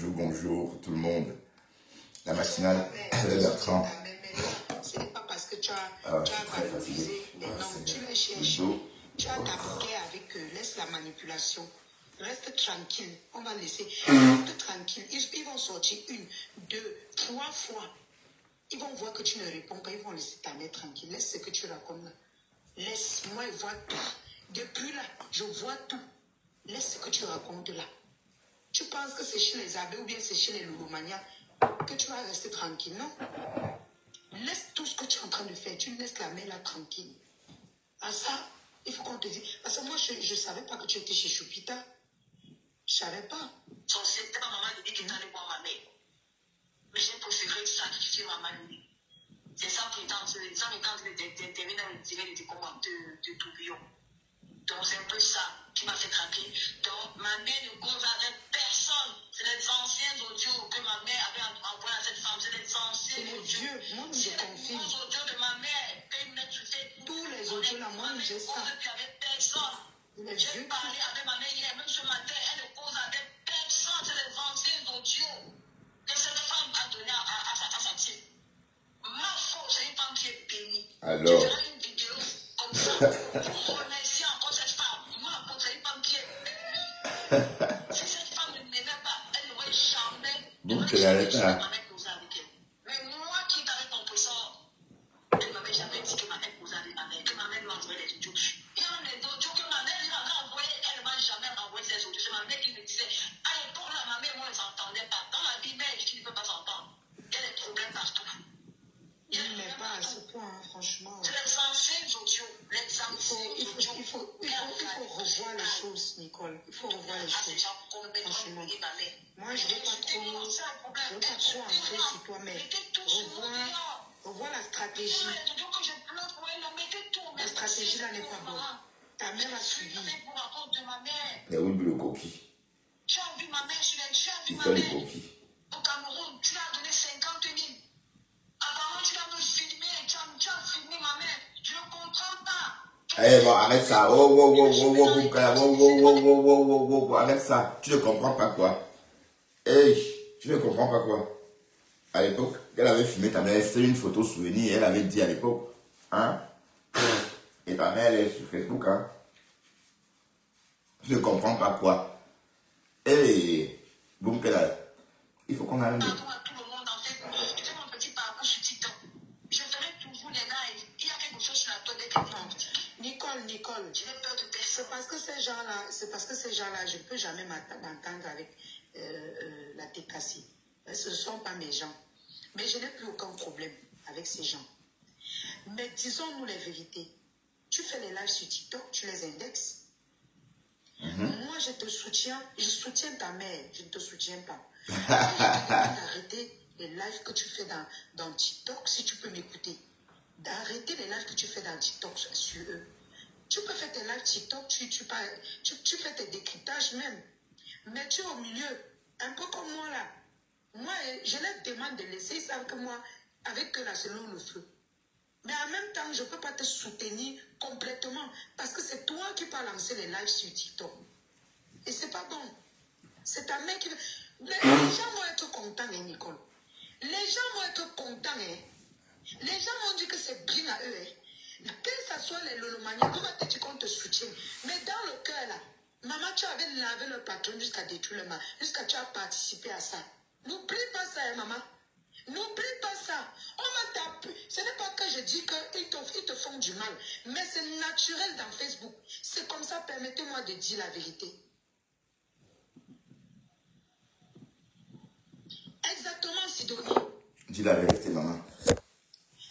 bonjour tout le monde. La matinale de Bertrand. Ce n'est pas parce que tu as valorisé les noms, tu les cherches, tu as tapoté avec eux, laisse la manipulation. Reste tranquille, on va laisser. Reste tranquille, ils vont sortir 1, 2, 3 fois. Ils vont voir que tu ne réponds pas, ils vont laisser ta mère tranquille. Laisse ce que tu racontes là. Laisse, moi je vois tout. Depuis là, je vois tout. Laisse ce que tu racontes là. Tu penses que c'est chez les abbés ou bien c'est chez les Louloumania que tu vas rester tranquille, non? Laisse tout ce que tu es en train de faire. Tu laisses la mère là tranquille. À ça, il faut qu'on te dise. Parce que moi, je ne savais pas que tu étais chez Choupita. Je ne savais pas. Son secteur, maman me dit qu'il allait voir ma mère. Mais j'ai préféré sacrifier ma maman. C'est ça qui est en train de terminer dans le direct de commentaires de tourbillon. Donc c'est un peu ça qui m'a fait craquer. Donc ma mère ne cause avec personne. C'est les anciens audios que ma mère avait envoyés à cette femme. C'est les anciens audios. Moi, je confirme. Les audios de ma mère. Tous les audios là, moi, j'ai ça. Avec personne. J'ai parlé avec ma mère hier, même ce matin, elle ne cause avec personne. C'est les anciens audios que cette femme a donné à sa type. Ma faute, c'est une femme qui est bénie. Alors. Tu feras une vidéo comme ça. Remercie encore cette femme. Moi, c'est une femme qui est bénie. Si cette femme ne m'aimait pas, elle n'aurait jamais. Bon, tu l'arrêtes là. Mais moi qui t'avais ton présent, elle ne m'avait jamais dit que ma mère causait avec ma mère, que ma mère m'envoyait les audios. Il y a des audios que ma mère m'avait envoyés, elle ne m'a jamais envoyé ces audios. C'est ma mère qui me disait, à l'époque là, ma mère, moi, ne s'entendait pas. Dans la vie, mère, tu ne peux pas s'entendre. Il y a des problèmes partout. Mais pas à ce point, hein, franchement. C'est les anciens audios. Il faut revoir les choses, Nicole. Il faut revoir les choses. Franchement. Moi, je ne vais pas trop entrer sur toi, mais revoir la stratégie. La stratégie là n'est pas bonne. Ta mère a suivi. Mais oui, le coquille. Tu as vu ma mère, tu as vu ma Le mère. coquille. Au Cameroun, tu as donné 50 000. Apparemment, tu as me filmé, tu as filmé ma mère. Je ne comprends pas. Eh bon, arrête ça. Arrête ça. Tu ne comprends pas quoi? Hey, tu ne comprends pas quoi? À l'époque, elle avait filmé ta mère, c'était une photo souvenir, elle avait dit à l'époque, hein? Et ta mère, elle est sur Facebook, hein? Tu ne comprends pas quoi? Hey, boum, il faut qu'on aille. Pardon à tout le monde en fait. Je fais mon petit parcours sur TikTok. Je ferai toujours les lives. Il y a quelque chose sur la toile des Nicole, j'ai peur de personne. c'est parce que ces gens-là, je ne peux jamais m'entendre avec la TKC. Ce ne sont pas mes gens. Mais je n'ai plus aucun problème avec ces gens. Mais disons-nous les vérités. Tu fais les lives sur TikTok, tu les indexes. Moi, je te soutiens. Je soutiens ta mère. Je ne te soutiens pas. Je te demande d'arrêter les lives que tu fais dans TikTok, si tu peux m'écouter. D'arrêter les lives que tu fais dans TikTok sur eux. Tu peux faire tes lives TikTok, tu fais tes décryptages même. Mais tu es au milieu, un peu comme moi là. Moi, je leur demande de laisser, ils savent que moi, avec eux là, selon le feu. Mais en même temps, je ne peux pas te soutenir complètement. Parce que c'est toi qui peux lancer les lives sur TikTok. Et c'est pas bon. C'est ta mère qui... Les gens vont être contents, hein, Nicole. Les gens vont être contents, hein. Les gens vont dire que c'est bien à eux, hein. Que ce soit les Lolomaniens, comment te dire qu'on te soutient. Mais dans le cœur, là, maman, tu avais lavé le patron jusqu'à détruire le mal. Jusqu'à tu as participé à ça. N'oublie pas ça, hein, maman. N'oublie pas ça. On m'a tapé. Ce n'est pas que je dis qu'ils te font du mal. Mais c'est naturel dans Facebook. C'est comme ça, permettez-moi de dire la vérité. Exactement, Sidonie. Dis la vérité, maman.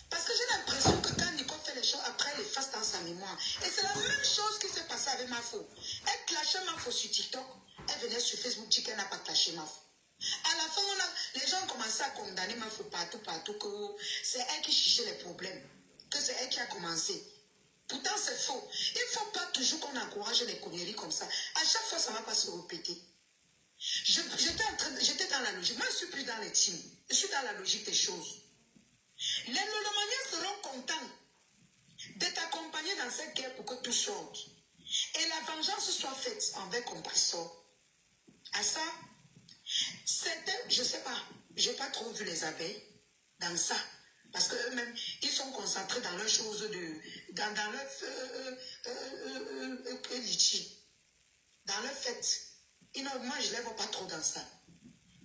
Parce que j'ai l'impression que quand Nicole fait les choses, après, elle efface dans sa mémoire. Et c'est la même chose qui s'est passée avec Mafo. Elle clashait Mafo sur TikTok. Elle venait sur Facebook dire qu'elle n'a pas clashé Mafo. À la fin, les gens ont commencé à condamner Mafo partout, que c'est elle qui cherchait les problèmes. Que c'est elle qui a commencé. Pourtant, c'est faux. Il ne faut pas toujours qu'on encourage les conneries comme ça. À chaque fois, ça ne va pas se répéter. J'étais dans la logique. Moi, je ne suis plus dans les teams. Je suis dans la logique des choses. Les Lolomaniens seront contents de t'accompagner dans cette guerre pour que tout sorte. Et la vengeance soit faite envers Compressor. À ça, Certains, je ne sais pas, je n'ai pas trop vu les abeilles dans ça. Parce qu'eux-mêmes, ils sont concentrés dans leurs choses, dans leur litchi, dans leur fête. Moi, je ne les vois pas trop dans ça.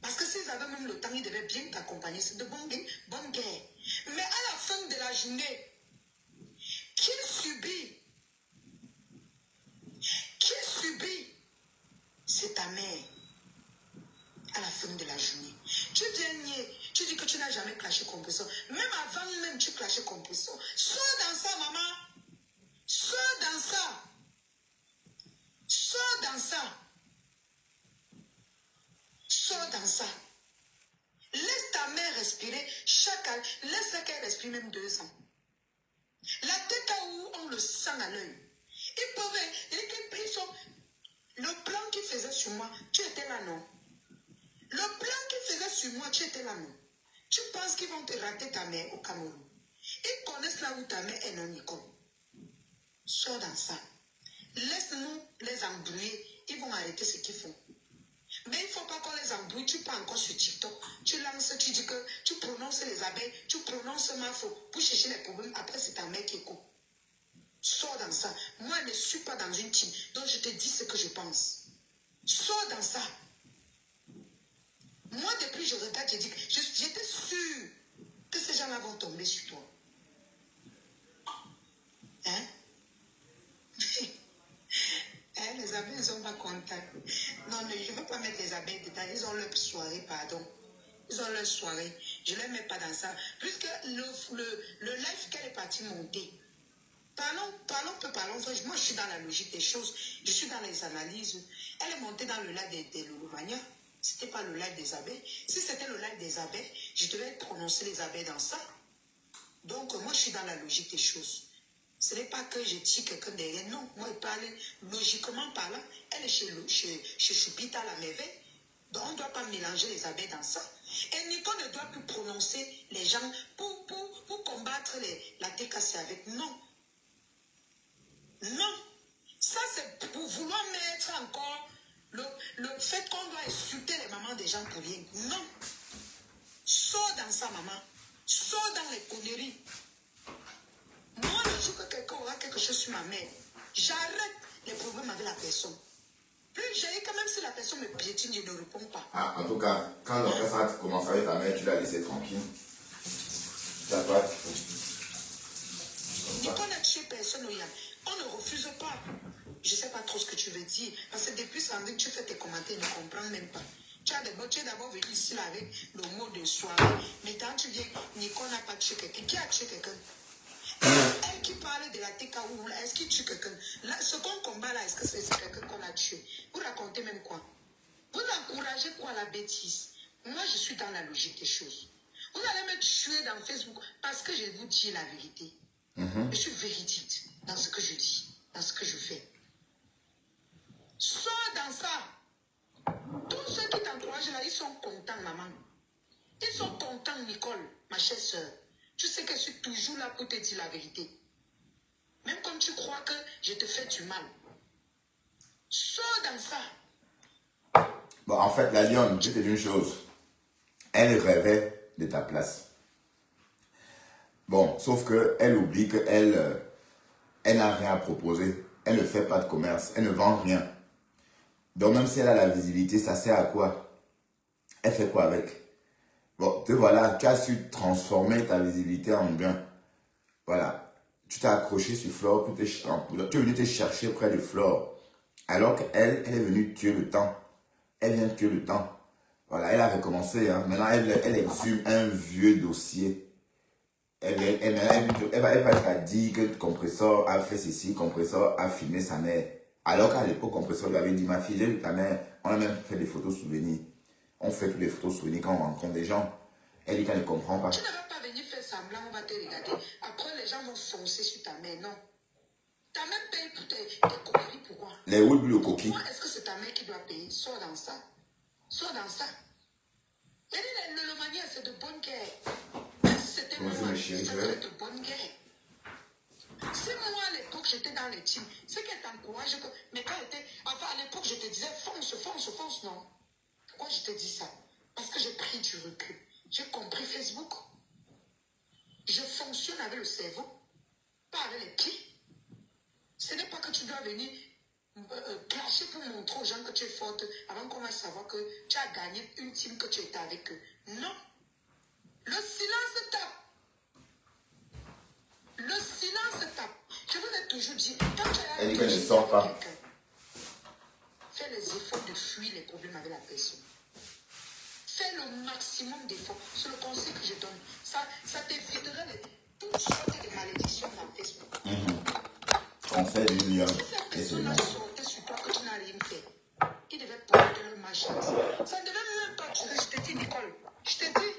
Parce que s'ils avaient même le temps, ils devaient bien t'accompagner. C'est de bonne guerre. Mais à la fin de la journée, qui subit, c'est ta mère. À la fin de la journée. Tu viens nier. Tu dis que tu n'as jamais clashé compresseur. Même avant même, tu clashais compresseur. Sors dans ça, maman. Sors dans ça. Sors dans ça. Sors dans ça. Laisse ta mère respirer chaque année. Laisse-la qu'elle respire même 2 ans. La tête à où on le sent à l'œil. Ils peuvent. Ils sont. Le plan qu'ils faisaient sur moi, tu étais là, non? Le plan qu'ils faisaient sur moi, tu étais là, non? Tu penses qu'ils vont te rater ta mère au Cameroun? Ils connaissent là où ta mère est, non, Nicole? Sors dans ça. Laisse-nous les embrouiller. Ils vont arrêter ce qu'ils font. Mais il ne faut pas qu'on les embrouille. Tu pars encore sur TikTok. Tu lances, tu dis que tu prononces les abeilles, tu prononces ma faute pour chercher les problèmes. Après, c'est ta mère qui écoute. Sors dans ça. Moi, je ne suis pas dans une team. Donc, je te dis ce que je pense. Sors dans ça. Moi, depuis je regarde, j'ai dit que j'étais sûre que ces gens-là vont tomber sur toi. Hein? Les abeilles, ils sont pas contents. Non, je ne veux pas mettre les abeilles dedans. Ils ont leur soirée, pardon. Ils ont leur soirée. Je ne les mets pas dans ça. Puisque le live qu'elle est partie monter. Parlons. Moi, je suis dans la logique des choses. Je suis dans les analyses. Elle est montée dans le live des Lulumania. Ce n'était pas le live des abeilles. Si c'était le live des abeilles, je devais prononcer les abeilles dans ça. Donc, moi, je suis dans la logique des choses. Ce n'est pas que je tire quelqu'un derrière. Non, moi, je parle logiquement parlant. Elle est chez Chupita, la merveille. Donc, on ne doit pas mélanger les abeilles dans ça. Et Nico ne doit plus prononcer les gens pour combattre la TKC avec. Non. Non. Ça, c'est pour vouloir mettre encore le fait qu'on doit insulter les mamans des gens pour rien. Non. Sors dans ça, maman. Sors dans les conneries. Moi, le jour que quelqu'un aura quelque chose sur ma mère, j'arrête les problèmes avec la personne. Plus j'ai quand même si la personne me piétine, je ne réponds pas. Ah, en tout cas, quand l'orchestre commence avec ta mère, tu l'as laissé tranquille. Tu n'as pas. Nico n'a tué personne au Yam. On ne refuse pas. Je ne sais pas trop ce que tu veux dire. Parce que depuis samedi, tu fais tes commentaires, je ne comprends même pas. Tu es d'abord venu ici là, avec le mot de soirée. Mais quand tu viens, Nico n'a pas tué quelqu'un. Qui a tué quelqu'un? Elle qui parle de la TKU, est-ce qu'il tue quelqu'un? Ce qu'on combat là, est-ce que c'est quelqu'un qu'on a tué? Vous racontez même quoi? Vous encouragez quoi la bêtise? Moi, je suis dans la logique des choses. Vous allez me tuer dans Facebook parce que je vous dis la vérité. Je suis véridique dans ce que je dis, dans ce que je fais. Sors dans ça. Tous ceux qui t'encouragent là, ils sont contents, maman. Ils sont contents, Nicole, ma chère soeur. Tu sais que je suis toujours là pour te dire la vérité. Même quand tu crois que je te fais du mal. Sors dans ça. Bon, en fait, la lionne, je te dis une chose. Elle rêvait de ta place. Bon, sauf qu'elle oublie qu'elle n'a rien à proposer. Elle ne fait pas de commerce. Elle ne vend rien. Donc, même si elle a la visibilité, ça sert à quoi? Elle fait quoi avec? Bon, te voilà, tu as su transformer ta visibilité en gain. Voilà. Tu t'es accroché sur Flore, tu es venu te chercher près de Flore. Alors qu'elle, elle est venue tuer le temps. Elle vient tuer le temps. Voilà, elle a recommencé. Hein. Maintenant, elle exhume un vieux dossier. Elle va te dire que Compressor a fait ceci, Compressor a filmé sa mère. Alors qu'à l'époque, Compressor lui avait dit, ma fille, j'ai vu ta mère. On a même fait des photos souvenirs. On fait plus des photos souvenirs quand on rencontre des gens. Elle dit qu'elle ne comprend pas. Tu ne vas pas venir faire semblant, on va te regarder. Après, les gens vont foncer sur ta mère. Non. Ta mère paye pour tes conneries, pourquoi? Les Woodblue au coquille. Pourquoi est-ce que c'est ta mère qui doit payer? Sors dans ça. Sors dans ça. Elle dit, le mania, c'est de bonne guerre. Si c'était moi, ça serait de bonne guerre. Si moi, à l'époque, j'étais dans les teams, c'est qu'elle t'encourage. Mais quand elle était... Enfin, à l'époque, je te disais, fonce, non. Pourquoi je te dis ça? Parce que j'ai pris du recul. J'ai compris Facebook. Je fonctionne avec le cerveau, pas avec les pieds. Ce n'est pas que tu dois venir clasher pour montrer aux gens que tu es forte avant qu'on va savoir que tu as gagné une team, que tu étais avec eux. Non. Le silence tape. Le silence tape. Je vous ai toujours dit, quand tu as elle ne sort pas. Fais les efforts de fuir les problèmes avec la personne. Fais le maximum d'efforts. C'est le conseil que je donne. Ça t'éviterait toutes sortes de malédictions dans Facebook. Conseil du lion. Si cette personne a sorti sur toi que tu n'as rien fait, il devait porter le machin. Ça ne devait même pas durer. Je te dis, Nicole. Je te dis.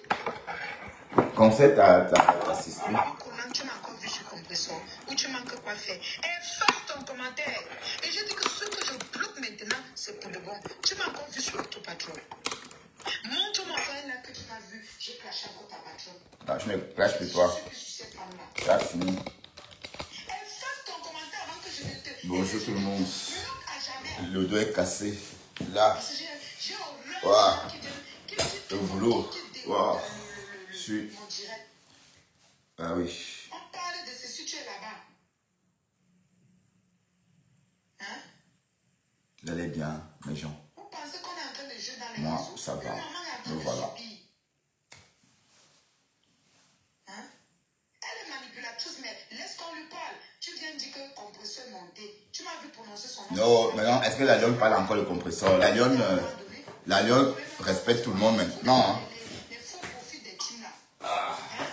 Conseil t'as assisté. Comment tu m'as encore vu sur compresseur? Ou tu manques quoi faire? Efface ton commentaire. Et je dis que ce que je bloque maintenant, c'est pour le bon. Tu m'as encore vu sur Autopatrol. Montre-moi quand là que tu m'as vu. J'ai clashé encore ta patronne. Non, je ne clash plus toi. Tu as fini. Efface ton commentaire avant que je ne te... Bonjour tout le monde. Le dos est cassé. Là. Waouh. Le boulot. Waouh. Je suis... Ah oui. On parlait de ce si tu es là-bas. Hein? Vous allez bien, mes gens. Vous pensez qu'on est en train de jouer dans les Moi, réseaux? ça va. Me voilà. Hein? Elle est manipulatrice, mais laisse qu'on lui parle. Tu viens de dire que le compresseur est monté. Tu m'as vu prononcer son nom. Non, maintenant, est-ce que la lionne parle encore le compresseur? La lionne respecte tout le monde maintenant. Hein? Les faux profits des teams là. Ah. Hein?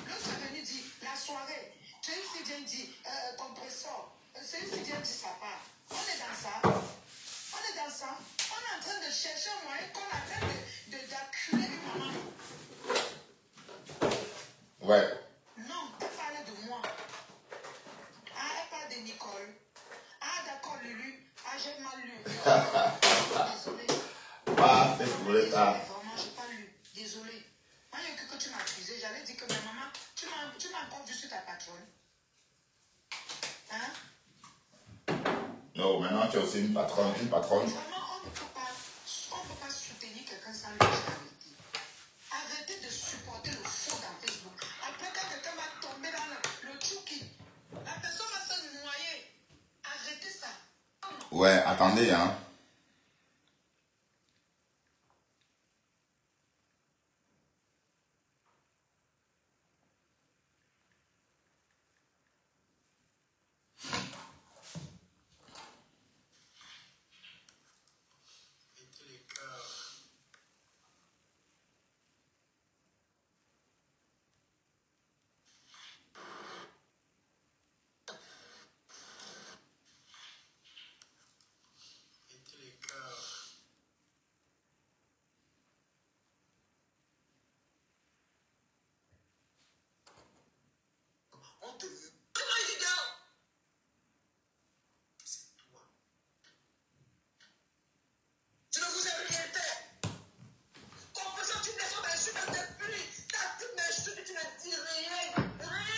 L'autre est venu dire la soirée. Celui-ci vient dire compresseur. Celui-ci vient dire sa part. On est dans ça. On est dans ça. On est en train de chercher un moyen qu'on est en train d'acculer une maman. Ouais. Non, elle parlait de moi. Ah, elle parle de Nicole. Ah, d'accord, Lulu. Ah, j'ai mal lu. Désolée. Pas fait pour l'état. Vraiment, j'ai pas lu. Désolée. Moi, il y a que tu m'as accusé. J'allais dire que ma maman, tu m'as encore vu sur ta patronne. Hein? Non, maintenant tu es aussi une patronne. Vraiment, on ne peut pas soutenir quelqu'un sans lui dire la vérité. Arrêtez de supporter le faux dans Facebook. Après, quand quelqu'un va tomber dans le chouki, la personne va se noyer. Arrêtez ça. Ouais, attendez, hein.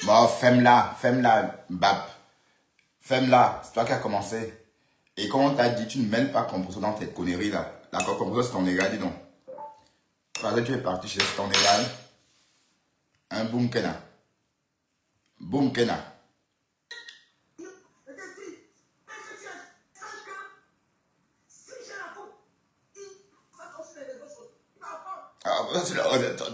Bon, femme-là, Bap. Femme-là, c'est toi qui as commencé. Et comme on t'a dit, tu ne mêles pas Compresseur dans tes conneries là. D'accord, Compresseur, c'est ton égal, dis donc. Parce que tu es parti chez ton égal. Un boum kena. Boum kena. Ah, c'est la raison.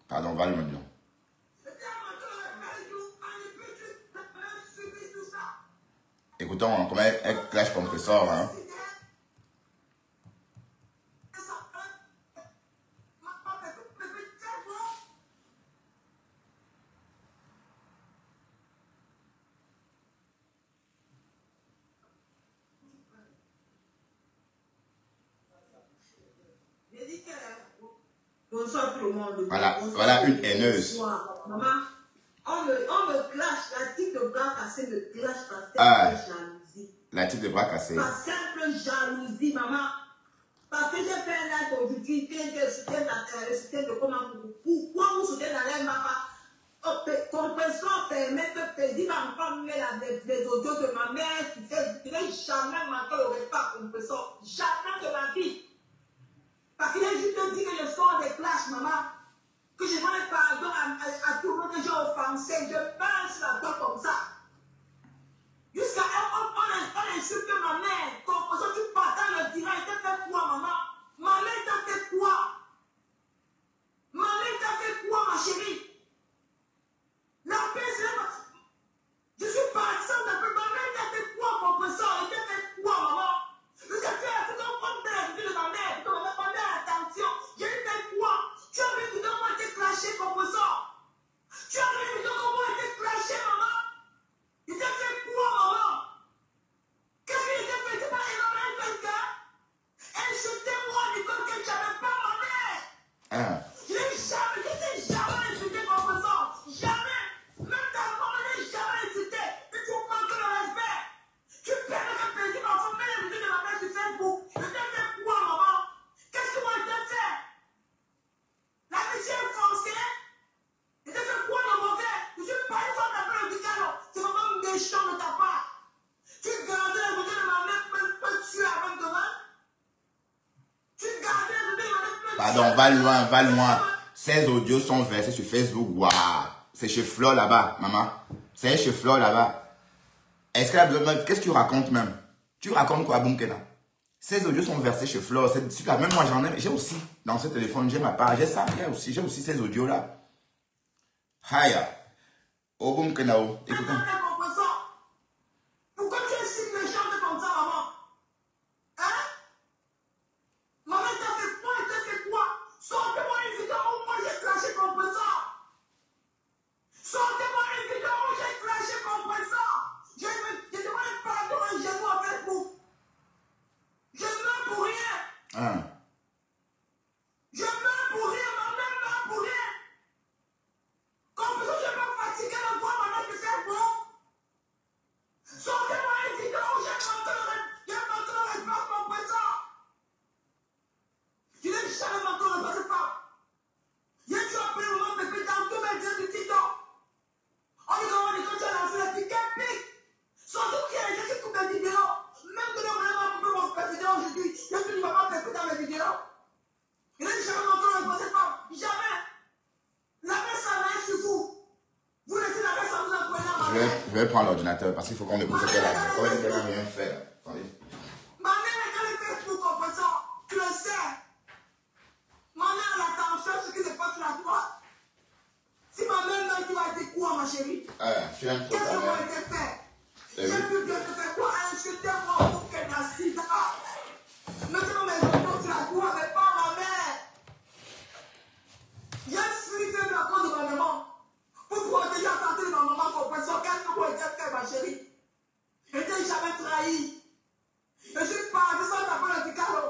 Pardon, va le maintenant. Écoutons comment elle clash Compresseur, hein. Bonsoir tout le monde. Voilà une haineuse. Maman, on me clash. La type de bras cassé me clash par simple jalousie. La type de bras cassé. Par simple jalousie, maman. Parce que j'ai fait un acte aujourd'hui, qui est le soutien de comment. Pourquoi vous soutenez la laine, maman? Compresseur permet que Pédi va encore mieux la des audios de ma mère qui fait, je n'ai jamais manqué le repas compresseur. Jamais de ma vie. Parce qu'il a juste dit que je sors des classes, maman. Que je demande pardon à tout le monde que j'ai offensé. Je pense la toi comme ça. Jusqu'à on insulte ma mère. Compresseur, tu partages le direct. Tu fait quoi, maman? Ma mère t'a fait quoi? Ma mère t'a fait quoi, ma chérie? La paix, c'est là. Je suis parti d'un peu. Ma mère t'a fait quoi, compresseur? Elle t'a fait quoi, maman? Je t'ai fait tout un bon père de ma mère. Ma mère, attention. J'ai fait quoi? Tu as vu comment elle était clashée, compresseur? Tu as vu comment elle était clashée, maman? Il t'a fait quoi, maman? Qu'est-ce qu'il t'a fait? C'est pas énormément quelqu'un? Insultez-moi, Nicole, que tu n'avais pas ma mère. Je n'ai jamais insulté compresseur. Jamais. Même ta maman n'est jamais insulté. Mais tu manques le respect. Tu permets de payer ma femme, mais les de ma mère sur Facebook. Je t'ai fait quoi, maman? Qu'est-ce que moi je t'ai fait? La mission est forcée. Je t'ai fait quoi de mauvais? Je suis pas une femme d'après l'hôpital. C'est vraiment méchant de ta part. Tu gardais les côtés de ma mère pour me tuer avant demain. Tu gardais les côtés de ma mère pour me tuer. Pardon, va loin, va loin. Ces audios sont versés sur Facebook. Waouh! C'est chez Flo là-bas, maman. C'est chez Flo là-bas. Est-ce qu'elle a besoin de... Qu'est-ce que tu racontes même? Tu racontes quoi, Boumkena? Ces audios sont versés chez Flo. Même moi, j'en ai. J'ai aussi dans ce téléphone, j'ai ma part. J'ai ça. J'ai aussi ces audios-là. Haya. Oh, Boumkena. Écoutez. Pourquoi tu es si méchante comme ça, maman? Hein? Maman t'a fait quoi? Elle t'a fait quoi? Sortez-moi une vidéo où moi j'ai clashé compresseur. Sortez-moi une vidéo où j'ai clashé compresseur. Je demande pardon à un genou à Facebook. Je meurs pour rien. Je meurs pour rien, ma mère meurt pour rien. Compresseur, je vais me fatiguer de voir ma mère qui fait bon. Sortez-moi une vidéo où j'ai manqué le respect compresseur. Je n'ai jamais manqué le respect de femme. J'ai dû appeler le moment pépé dans tous mes dieux du TikTok. On dit comment les gens ont lancé la piquette pique. Surtout qu'il y a des gens qui coupent mes vidéos. Même que les vraiment coupé mon vidéo aujourd'hui. Il y a plus de maman pépé dans mes vidéos. Je n'ai jamais manqué le respect de femme. Jamais. La mère s'en a sur vous. Vous laissez la mère s'en vous apprendre à ma mère. Je vais prendre l'ordinateur parce qu'il faut qu'on écoute ce qu'elle a dit. Comment elle n'a rien fait? Attendez. Ma mère est dans les Facebook compresseur. Tu le sais. Ma mère a l'attention sur ce qui se passe sur la droite. Si ma mère meurt, tu vas dire quoi, ma chérie? Tu aimes trop Qu'est-ce ta que moi mère. j'ai fait? Eh J'ai oui. vu Dieu te faire quoi? Insultez-moi pour qu'elle n'assiste pas. Maintenant, mes enfants sur la droite, mais pas ma mère. J'ai flippé la cause de ma maman. Pour protéger la santé de ma maman, compresseur. Qu'est-ce que moi j'ai fait, ma chérie? Je t'ai jamais trahi. Je suis parti sans t'appeler le Picaro.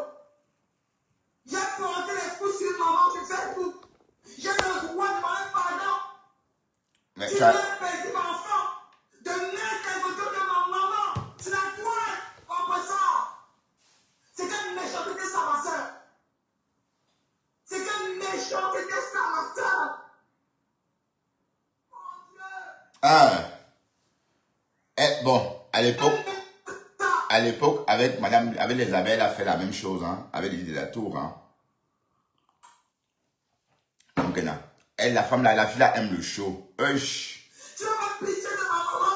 J'ai porté les coups sur maman sur Facebook. J'ai le droit de demander pardon. Mais Tu tu m'as as... perdu mon enfant. De mettre les photos de ma maman sur la toile. Compresseur. C'est quelle méchanceté ça, ma soeur. C'est quelle méchanceté ça, ma soeur. Mon Dieu. Bon, à l'époque, avec Madame, avec Isabelle, elle a fait la même chose, hein, avec l'idée de la tour, hein. Donc, elle, la femme là, la fille là, aime le show. Tu n'as pas pitié de ma maman.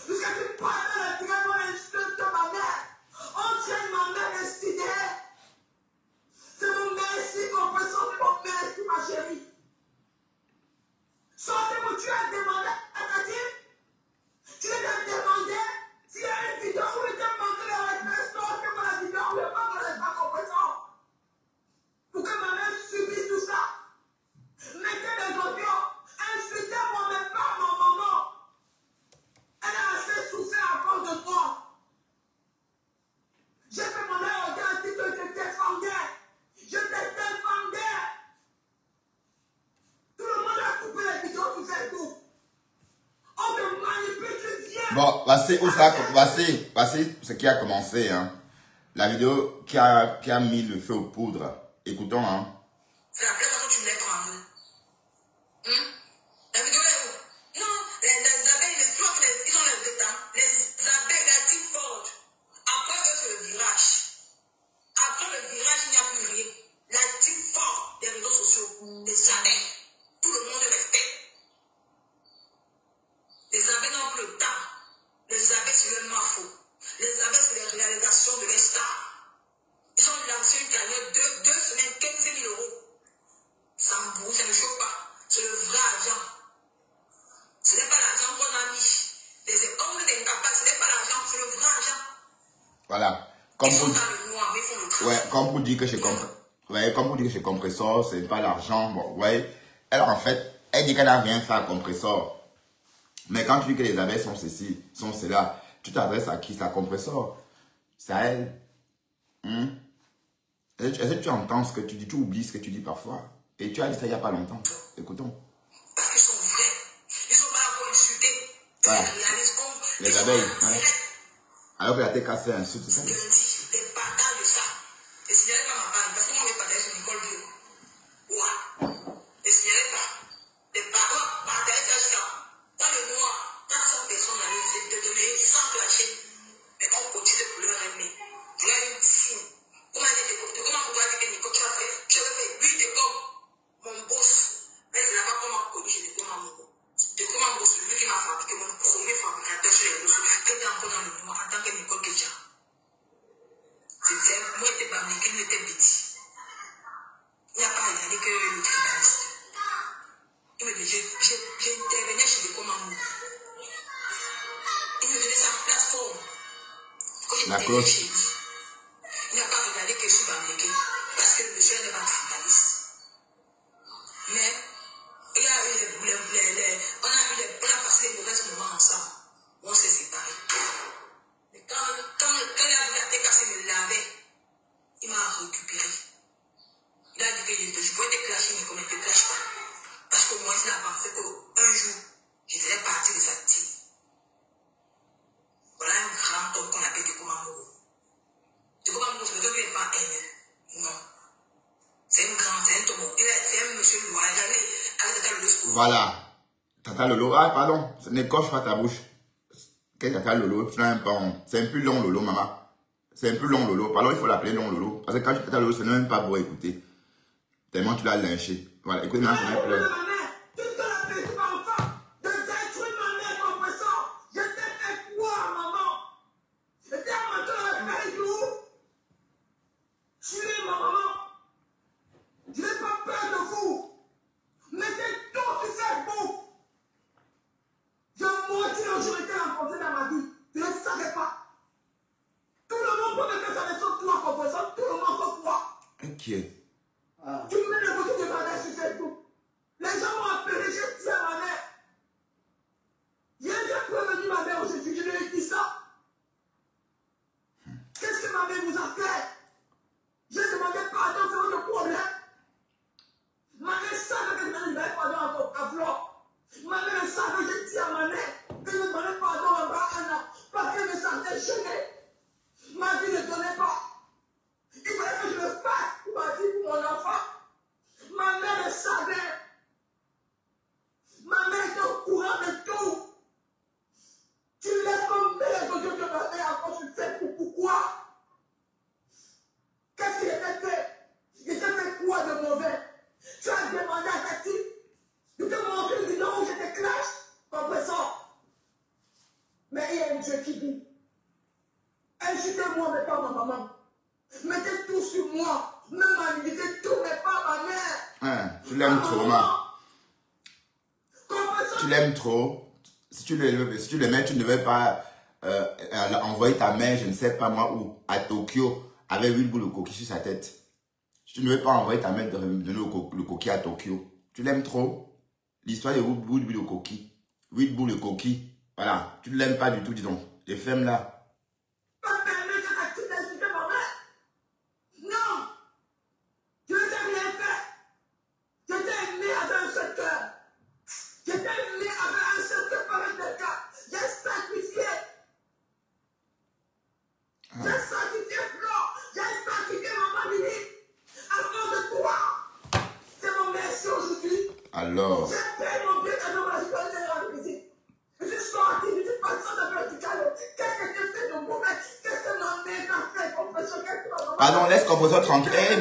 Jusqu'à ce que tu parles de la tigre, moi, insulte ma mère. On tient ma mère estimée. C'est mon merci, compresseur, c'est mon merci, ma chérie. Sortez-moi, tu as demandé à ta team. Tu as demandé s'il y a une vidéo où il t'a manqué le respect. Sortez-moi la vidéo où il n'y a pas de respect, compresseur. Pour que ma mère subisse tout ça. Mettez des audios. Insultez-moi, mais pas ma maman. Elle a assez souffert à cause de moi. J'ai fait mon air au gars, si je te défendais. Je te défendais. Tout le monde a coupé les vidéos sur Facebook. On me manipule, tu viens. Bon, voici ce qui a commencé, hein. La vidéo qui a mis le feu aux poudres. Écoutons, hein. C'est la vraie façon que tu me laisses tranquille. La vidéo est où? Non, les abeilles, ils ont les temps. Voilà. Comme pour dire que chez Compressor, c'est pas l'argent. Bon, ouais. Elle, en fait, elle dit qu'elle n'a rien fait à Compressor. Mais quand tu dis que les abeilles sont ceci, sont cela, tu t'adresses à qui? C'est à Compressor. C'est à elle. Est-ce que tu entends ce que tu dis? Tu oublies ce que tu dis parfois. Et tu as dit ça il n'y a pas longtemps. Écoutons. Parce qu'ils sont vrais. Ils sont pas là pour insulter. Voilà. Les abeilles. Ouais. Alors que la TK c'est un c'est ça. Des partages de ça. Et signalez pas ma part. Parce que moi, je vais partager sur Nicole Bio. Ouais. Et signalez pas. Des partages de ça. Dans le noir, 400 personnes à l'île, c'est de donner sans clasher. Mais on continue pour leur aimer. Pour leur aimer fou. Comment on doit dire que Nicole, tu as fait? Tu avais fait 8 écoles. Mon boss. Mais c'est là-bas qu'on m'a connu chez les Comamoko. De Comamoko, c'est lui qui m'a fabriqué mon premier fabricateur sur les réseaux. Qui était encore dans le noir en tant que Nicole Keja. Moi, j'étais Bamléké, nous étions petits. Il n'y a pas regardé que le tribaliste. Il me dit, j'intervenais chez les Comamoko. Il me donnait sa plateforme. Quand j'intervenais chez lui, il n'a pas regardé que je suis Bamléké. Parce que le monsieur n'est pas tribaliste. Mais il y a eu on a eu des plans passés les mauvais moments ensemble. On s'est séparés. Mais quand il a vu la tête cassée me laver, il m'a récupéré. Il a dit que je pouvais te clasher, mais comme il ne te clash pas. Parce que moi, il n'a pensé qu'un jour, je faisais partie de sa team. Voilà un grand homme qu'on appelle de Komamoko. De Komamoko, je ne veux pas un. Non. C'est un grand, c'est un tomo. C'est un monsieur loin. Avec Tata Lolo. Voilà. Tata Lolo. Ah, pardon. Ne coche pas ta bouche. Quel Tata Lolo? Tu n'as un pan. C'est un peu long Lolo, maman. C'est un peu long Lolo. Pardon, il faut l'appeler long Lolo. Parce que quand tu Tata Lolo, ce n'est même pas beau à écouter. Tellement tu l'as lynché. Voilà, écoute, maintenant, c'est un peu. Qui est? Tu me mets le côté de ma mère sur Facebook. Les gens m'ont appelé, j'ai tué ma mère. J'ai prévenu ma mère aujourd'hui, je lui ai dit ça. Qu'est-ce que ma mère vous a fait? J'ai demandé pardon, c'est votre problème. Ma mère savait que je n'avais pas pardon à Flore. Ma mère savait que j'ai dit à ma mère que je demandais pardon à Anna parce qu'elle me sentait gênée. Ma vie ne donnait pas. Il fallait que je le fasse pour ma vie, pour mon enfant. Ma mère le savait. Ma mère était au courant de tout. Tu laisses comme mère de Dieu de ma mère encore sur Facebook. Pourquoi? Qu'est-ce qu'il était fait? Il était fait quoi de mauvais? Tu as demandé à ta fille de te montrer le vidéo où j'étais clash, compresseur. Mais il y a un Dieu qui dit, insultez-moi, mais pas ma maman. Mettez tout sur moi. Même ma dignité, tout, mais pas ma mère. Hein, tu l'aimes trop, ma. Tu l'aimes trop. Si tu l'aimais, tu ne devais pas envoyer ta mère, je ne sais pas moi où, à Tokyo, avec 8 boules de coquille sur sa tête. Tu ne devais pas envoyer ta mère donner le coquille à Tokyo. Tu l'aimes trop. L'histoire de 8 boules de coquille. 8 boules de coquille. Voilà. Tu ne l'aimes pas du tout, dis donc. Les femmes là. Alors. Pardon, laisse Compressor tranquille. Hey,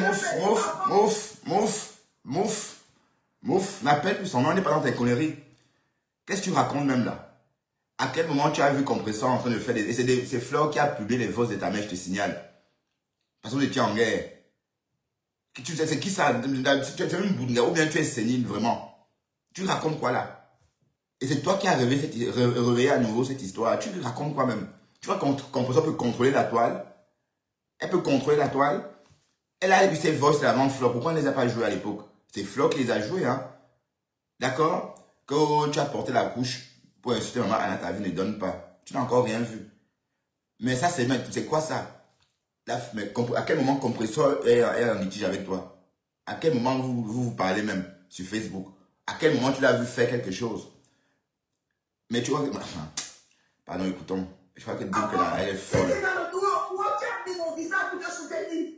mouf. N'appelle plus son nom, on n'est pas dans tes conneries. Qu'est-ce que tu racontes même là? À quel moment tu as vu Compressor en train de faire des... Et c'est Flore qui a publié les voix de ta mère, je te signale. Parce que tu es en guerre. C'est qui ça? Tu es une boudinga ou bien tu es sénile vraiment? Tu racontes quoi là? Et c'est toi qui as réveillé à nouveau cette histoire. Tu racontes quoi même? Tu vois, Compressor peut contrôler la toile. Elle peut contrôler la toile. Elle a vu ses voix, c'est avant Flo. Pourquoi elle ne les a pas jouées à l'époque? C'est Flo qui les a jouées, hein. D'accord? Quand tu as porté la couche pour insulter maman, Anna, ta vie ne donne pas. Tu n'as encore rien vu. Mais ça, c'est quoi ça? Là, mais à quel moment Compressor est en litige avec toi? À quel moment vous parlez même sur Facebook? À quel moment tu l'as vu faire quelque chose? Mais tu vois que... Enfin, pardon, écoutons. Je crois que Boum Kena, elle est folle. C'était dans le tour où tu as mis mon visage pour te soutenir.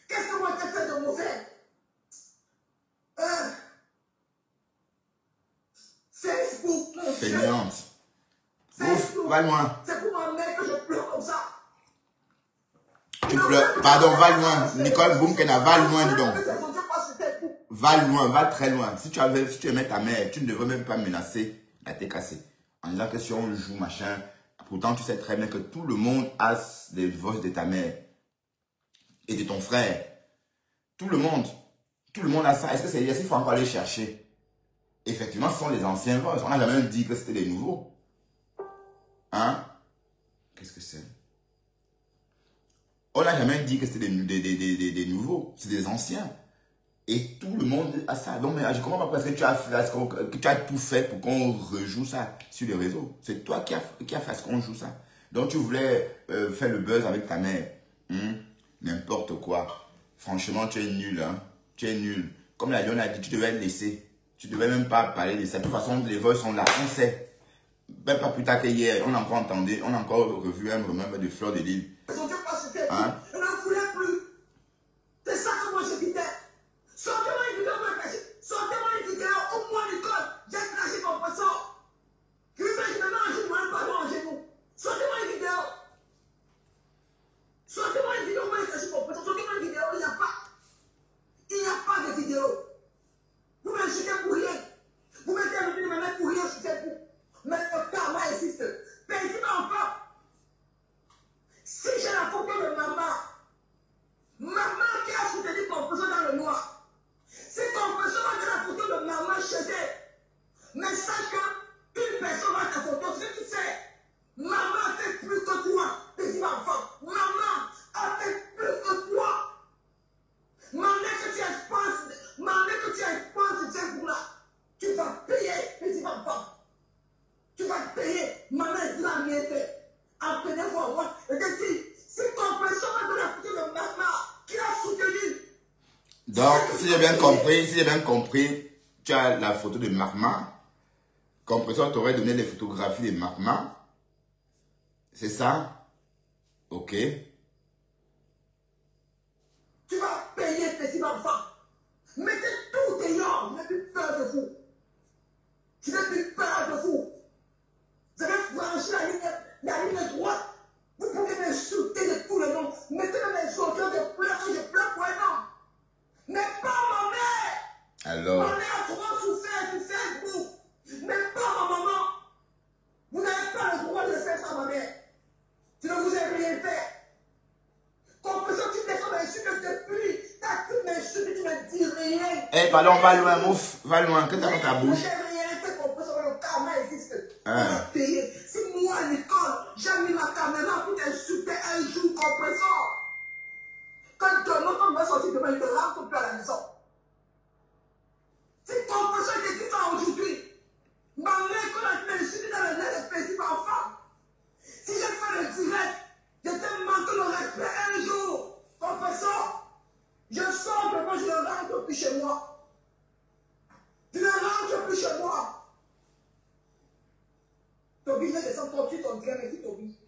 Qu'est-ce que moi j'ai fait de mauvais? Facebook, mon Dieu. Fainéante. Ouf, va loin. C'est pour ma mère que je pleure comme ça. Tu pleures. Pardon, va loin. Nicole Boum Kena, va loin, dis donc. Va loin, va très loin. Si tu aimais ta mère, tu ne devrais même pas menacer la TKC. En disant que si on joue, machin. Pourtant, tu sais très bien que tout le monde a des voix de ta mère. Et de ton frère. Tout le monde. Tout le monde a ça. Est-ce que c'est il faut encore aller chercher? Effectivement, ce sont les anciens voix. On n'a jamais dit que c'était des nouveaux. Hein? Qu'est-ce que c'est? On n'a jamais dit que c'était des nouveaux. C'est des anciens. Et tout le monde a ça. Donc, mais je comprends pas parce que tu as tout fait pour qu'on rejoue ça sur les réseaux. C'est toi qui a fait ce qu'on joue ça. Donc, tu voulais faire le buzz avec ta mère. N'importe quoi. Franchement, tu es nul. Hein? Tu es nul. Comme la Lyon a dit, tu devais le laisser. Tu devais même pas parler de ça. De toute façon, les voix sont là. On sait. Même pas plus tard qu'hier, on a encore entendu, on a encore revu un remember de Fleur de Lille. Hein? Je n'en voulais plus. C'est ça que moi je disais. Sortez-moi une vidéo, sortez-moi une vidéo, au moins Nicole, j'ai craché mon poisson. Je lui fais maintenant un genou, un ballon en genou. Sortez-moi une vidéo. Sortez-moi une vidéo, moi j'ai craché mon poisson. Sortez-moi une vidéo, il n'y a pas. Il n'y a pas de vidéo. Vous m'insultez pour rien. Vous mettez un de ma mère pour rien sur Facebook. Mais le karma existe. Payez-moi encore. Si j'ai la photo de maman qui a soutenu Compressor dans le noir. Si Compressor a la photo de maman chez elle, mais sache qu'une personne a ta photo, ce que tu sais, maman a fait plus que toi, petit enfant. Maman a fait plus que toi. Maman que tu expenses ces bouts-là, tu vas payer, petit enfant. Tu vas payer. Maman est la mienne. Apprenez-vous à moi. Et si Compressor a donné la photo de maman qui a soutenu. Donc, si j'ai bien compris, tu as la photo de Marma. Compressor t'aurait donné les photographies de Marma. C'est ça? Ok. Tu vas payer, petit enfant. Mettez tout dehors. Je n'ai plus peur de vous. Je n'ai plus peur de vous. Vous avez franchi la ligne droite. Vous pouvez m'insulter de tous les noms. Mettez-le mes autres de pleurs et je pleure pour un homme. Mais pas ma mère. Alors. Ma mère a trop souffert sur Facebook. Mais pas ma maman. Vous n'avez pas le droit de faire ça, ma mère. Je ne vous ai rien fait. Compressor, tu t'es comme insulte depuis. T'as tout m'insulté, tu ne dis rien. Eh, pardon, va loin, mouf. Va loin. Que t'as dans ta bouche? Je n'ai rien fait, Compressor, le karma existe. Hein. On va payer. Si moi, Nicole, j'ai mis ma caméra pour t'insulter un jour, Compressor. Quand on va sortir demain, il te rentre plus à la maison. Si Compressor était dit ça aujourd'hui, ma mère, quand elle m'insulte dans le nez des petits enfants, si j'ai fait le direct, je te manque le respect un jour, Compressor. Je sors de moi, je ne rentre plus chez moi. Je ne rentre plus chez moi. Toby, je descends ton truc, on dirait, mais qui Toby?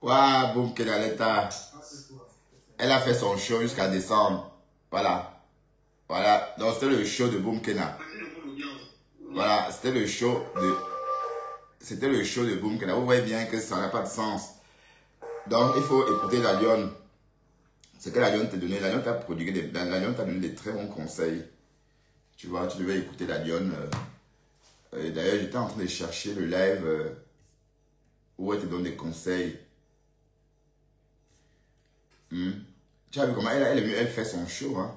Waouh, Boum Kena, elle a fait son show jusqu'à décembre. Voilà. Voilà. Donc, c'était le show de Boum Kena. Voilà, c'était le show de Boum Kena. Vous voyez bien que ça n'a pas de sens. Donc, il faut écouter la Lionne. Ce que la Lionne t'a donné. La Lionne t'a donné des très bons conseils. Tu vois, tu devais écouter la Lionne. D'ailleurs, j'étais en train de chercher le live où elle te donne des conseils. Tu as vu comment elle fait son show. Hein?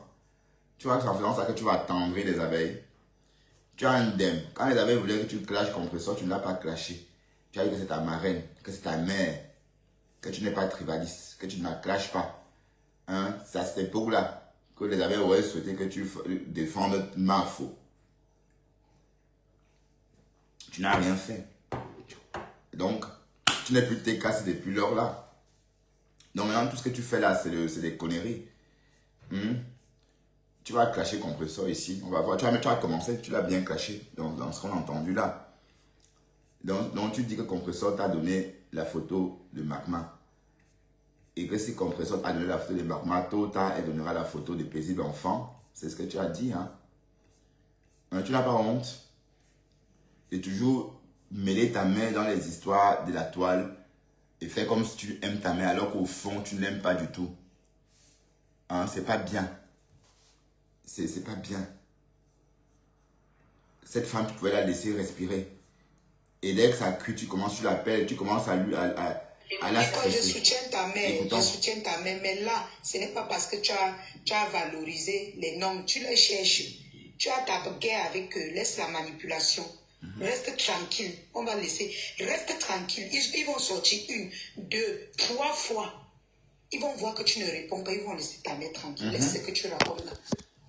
Tu vois que c'est en faisant ça que tu vas attendrir les abeilles. Tu as un dème. Quand les abeilles voulaient que tu clashes Compressor, tu ne l'as pas clashé. Tu as dit que c'est ta marraine, que c'est ta mère, que tu n'es pas tribaliste, que tu ne la clashes pas. Hein? C'est à cette époque-là que les abeilles auraient souhaité que tu défendes Mafo. Tu n'as rien fait. Donc, tu n'es plus tes casses depuis l'heure-là. Donc maintenant, tout ce que tu fais là, c'est des conneries. Tu vas clasher compresseur ici. On va voir. Tu vas commencer, tu l'as bien clashé dans ce qu'on a entendu là. Donc tu dis que compresseur t'a donné la photo de Magma. Et que si compresseur t'a donné la photo de Magma, tôt ou tard, elle donnera la photo de paisible enfant. C'est ce que tu as dit. Hein? Tu n'as pas honte de toujours mêler ta main dans les histoires de la toile et faire comme si tu aimes ta mère alors qu'au fond, tu ne l'aimes pas du tout. Hein? C'est pas bien. C'est pas bien. Cette femme, tu pouvais la laisser respirer. Et dès que ça crie, tu l'appelles, tu commences à la stresser. Je soutiens ta mère, je soutiens ta mère, mais là, ce n'est pas parce que tu as valorisé les noms, tu les cherches. Tu as ta guerre avec eux, laisse la manipulation. Reste tranquille, on va laisser. Reste tranquille, ils vont sortir 1, 2, 3 fois. Ils vont voir que tu ne réponds pas, ils vont laisser ta mère tranquille. Laisse ce que tu racontes là.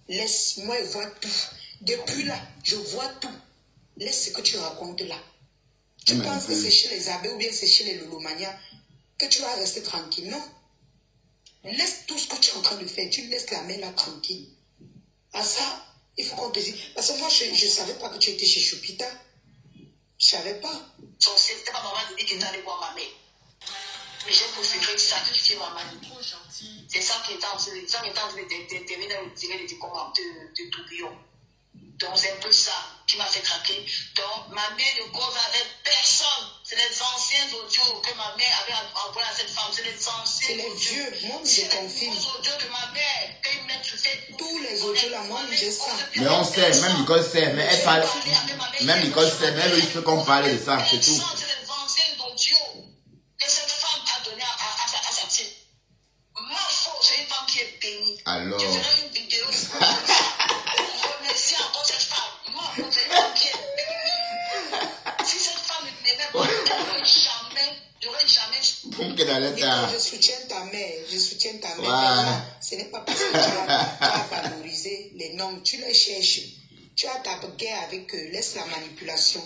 Laisse-moi voir tout. Depuis là, je vois tout. Laisse ce que tu racontes là. Tu penses que c'est chez les abeilles ou bien c'est chez les lolomanias que tu vas rester tranquille, non? Laisse tout ce que tu es en train de faire. Tu laisses la main là tranquille. À ça, il faut qu'on te dise. Parce que moi, je ne savais pas que tu étais chez Choupita. Je ne savais pas. C'était pas maman qui dit qu'il allait voir ma mère. Mais j'ai préféré sacrifier ma maman. C'est ça qui est en train de terminer dans le tiré des commentaires de tourbillon. Donc c'est un peu ça qui m'a fait craquer. Donc ma mère ne cause avec personne. C'est les anciens audios que ma mère avait envoyés à cette femme. C'est les anciens. C'est les vieux. Moi, je confirme. C'est les audios de ma mère. Qu'ils mettent sur Facebook. Tous les audios là, moi, je sais. Mais on sait, même Nicole sait, mais elle parle. Même Nicole sait, mais elle veut qu'on parle de ça, c'est tout. C'est les anciens audios que cette femme a donné à sa fille. Moi, c'est une femme qui est bénie. Alors. Je ferai une vidéo pour remercier encore cette femme. Moi, c'est une femme qui est bénie. Si cette femme ne m'aimait pas, j'aurais jamais. Je soutiens ta mère, je soutiens ta mère. Voilà. Ce n'est pas parce que tu as valorisé les noms, tu les cherches. Tu as ta guerre avec eux, laisse la manipulation.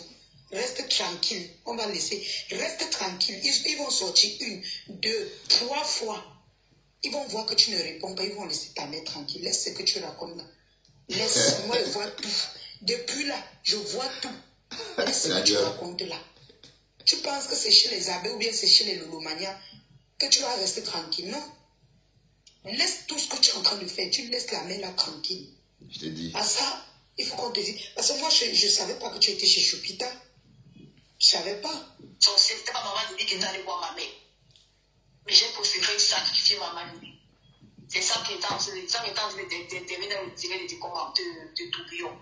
Reste tranquille, on va laisser. Reste tranquille, ils vont sortir 1, 2, 3 fois. Ils vont voir que tu ne réponds pas, ils vont laisser ta mère tranquille. Laisse ce que tu racontes là. Laisse-moi voir tout. Depuis là, je vois tout. Laisse ce que tu racontes là. Tu penses que c'est chez les abeilles ou bien c'est chez les lolomanias que tu vas rester tranquille, non? Laisse tout ce que tu es en train de faire. Tu laisses la main là tranquille. Je te dis. À ça, il faut qu'on te dise. Parce que moi, je ne savais pas que tu étais chez Choupita. Je ne savais pas. C'était pas maman qui dit qu'il allait voir ma mère. Mais j'ai préféré sacrifier ma maman. C'est ça qui est en train de terminer dans le tiré des commentaires de tourbillon.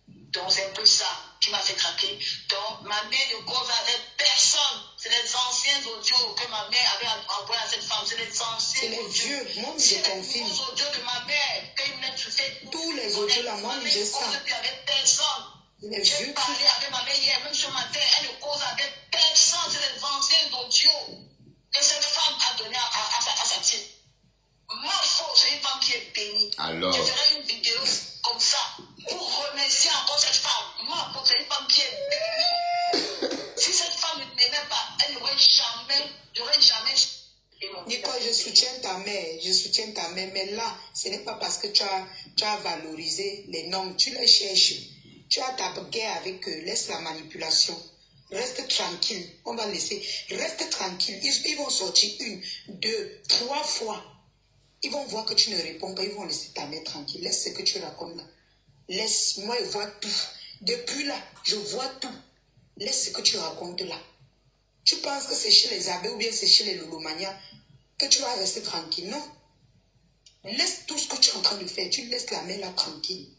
Donc c'est un peu ça qui m'a fait craquer. Donc ma mère ne cause avec personne. C'est les anciens audios que ma mère avait envoyés à cette femme. C'est les anciens. C'est les vieux. Moi, je confirme. C'est les audios de ma mère. Qu'ils mettent sur Facebook. Tous les audios là, moi, je sais. Avec personne. J'ai parlé avec ma mère hier, même ce matin, elle ne cause avec personne. C'est les anciens audios que cette femme a donné à sa fille. Moi, c'est une femme qui est bénie. Alors. Je ferai une vidéo comme ça pour remercier encore cette femme. Moi, c'est une femme qui est bénie. Si cette femme ne m'aimait pas, elle n'aurait jamais. Nicole, je soutiens ta mère, mais là, ce n'est pas parce que tu as valorisé les noms, tu les cherches. Tu as ta guerre avec eux, laisse la manipulation. Reste tranquille, on va laisser. Reste tranquille, ils vont sortir 1, 2, 3 fois. Ils vont voir que tu ne réponds pas, ils vont laisser ta mère tranquille. Laisse ce que tu racontes là. Laisse-moi voir tout. Depuis là, je vois tout. Laisse ce que tu racontes là. Tu penses que c'est chez les abeilles ou bien c'est chez les lolomanias que tu vas rester tranquille, non? Laisse tout ce que tu es en train de faire. Tu laisses la main là tranquille.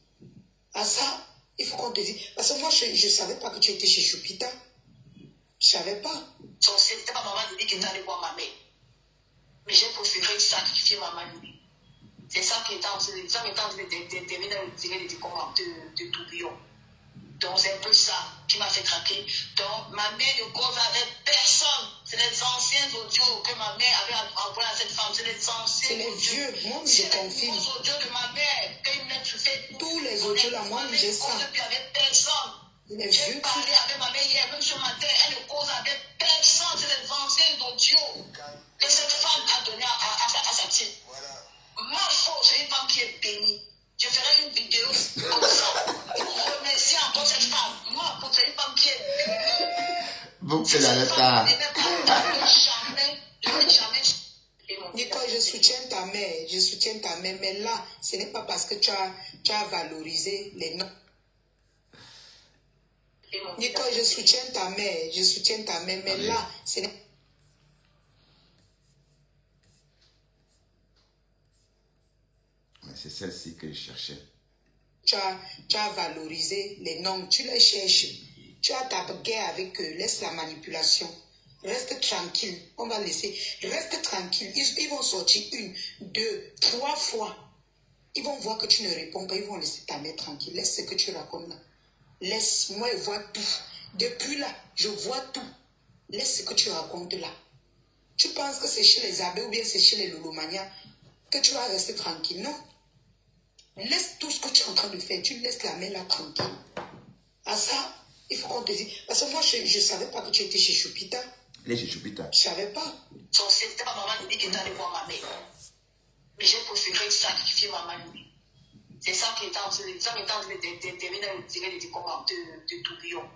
À ça, il faut qu'on te dise. Parce que moi, je ne savais pas que tu étais chez Choupita. Je ne savais pas. C'était pas maman qui dit qu'il allait voir ma mère. Mais j'ai préféré sacrifier ma maman. C'est ça qui est en train de terminer dans le tiré des commentaires de tourbillon. Donc c'est un peu ça qui m'a fait craquer. Donc ma mère ne cause avec personne. C'est les anciens audios que ma mère avait envoyés à cette femme. C'est les anciens. C'est les vieux. Moi, je confirme. Les audios de ma mère. Tous les audios là, moi, j'ai ça. Avec personne. J'ai parlé avec ma mère hier, même ce matin. Elle ne cause avec personne. C'est les anciens audios que cette femme a donné à sa team. Ma faute, c'est une femme qui est bénie. Je ferai une vidéo comme ça pour remercier encore cette femme. Moi, pour c'est une femme qui est bénie. Vous faites la lettre. Nicole, je soutiens ta mère, mais là, ce n'est pas parce que tu as valorisé les noms. Nicole, je soutiens ta mère, mais là, ce n'est pas. C'est celle-ci que je cherchais. Tu as valorisé les noms, tu les cherches. Tu as ta guerre avec eux, laisse la manipulation. Reste tranquille, on va laisser. Reste tranquille, ils vont sortir 1, 2, 3 fois. Ils vont voir que tu ne réponds pas, ils vont laisser ta mère tranquille. Laisse ce que tu racontes là. Laisse, moi je vois tout. Depuis là, je vois tout. Laisse ce que tu racontes là. Tu penses que c'est chez les abbés ou bien c'est chez les lolomanias que tu vas rester tranquille, non? Laisse tout ce que tu es en train de faire. Tu laisses la main là tranquille. À ça, il faut qu'on te dise. Parce que moi, je ne savais pas que tu étais chez Choupita. Elle est chez Choupita. Je ne savais pas. Son secteur, maman me dit qu'elle est allée voir ma mère. Mais j'ai préféré sacrifier maman. C'est ça qui est en train de terminer le tiré de comment de tourbillon.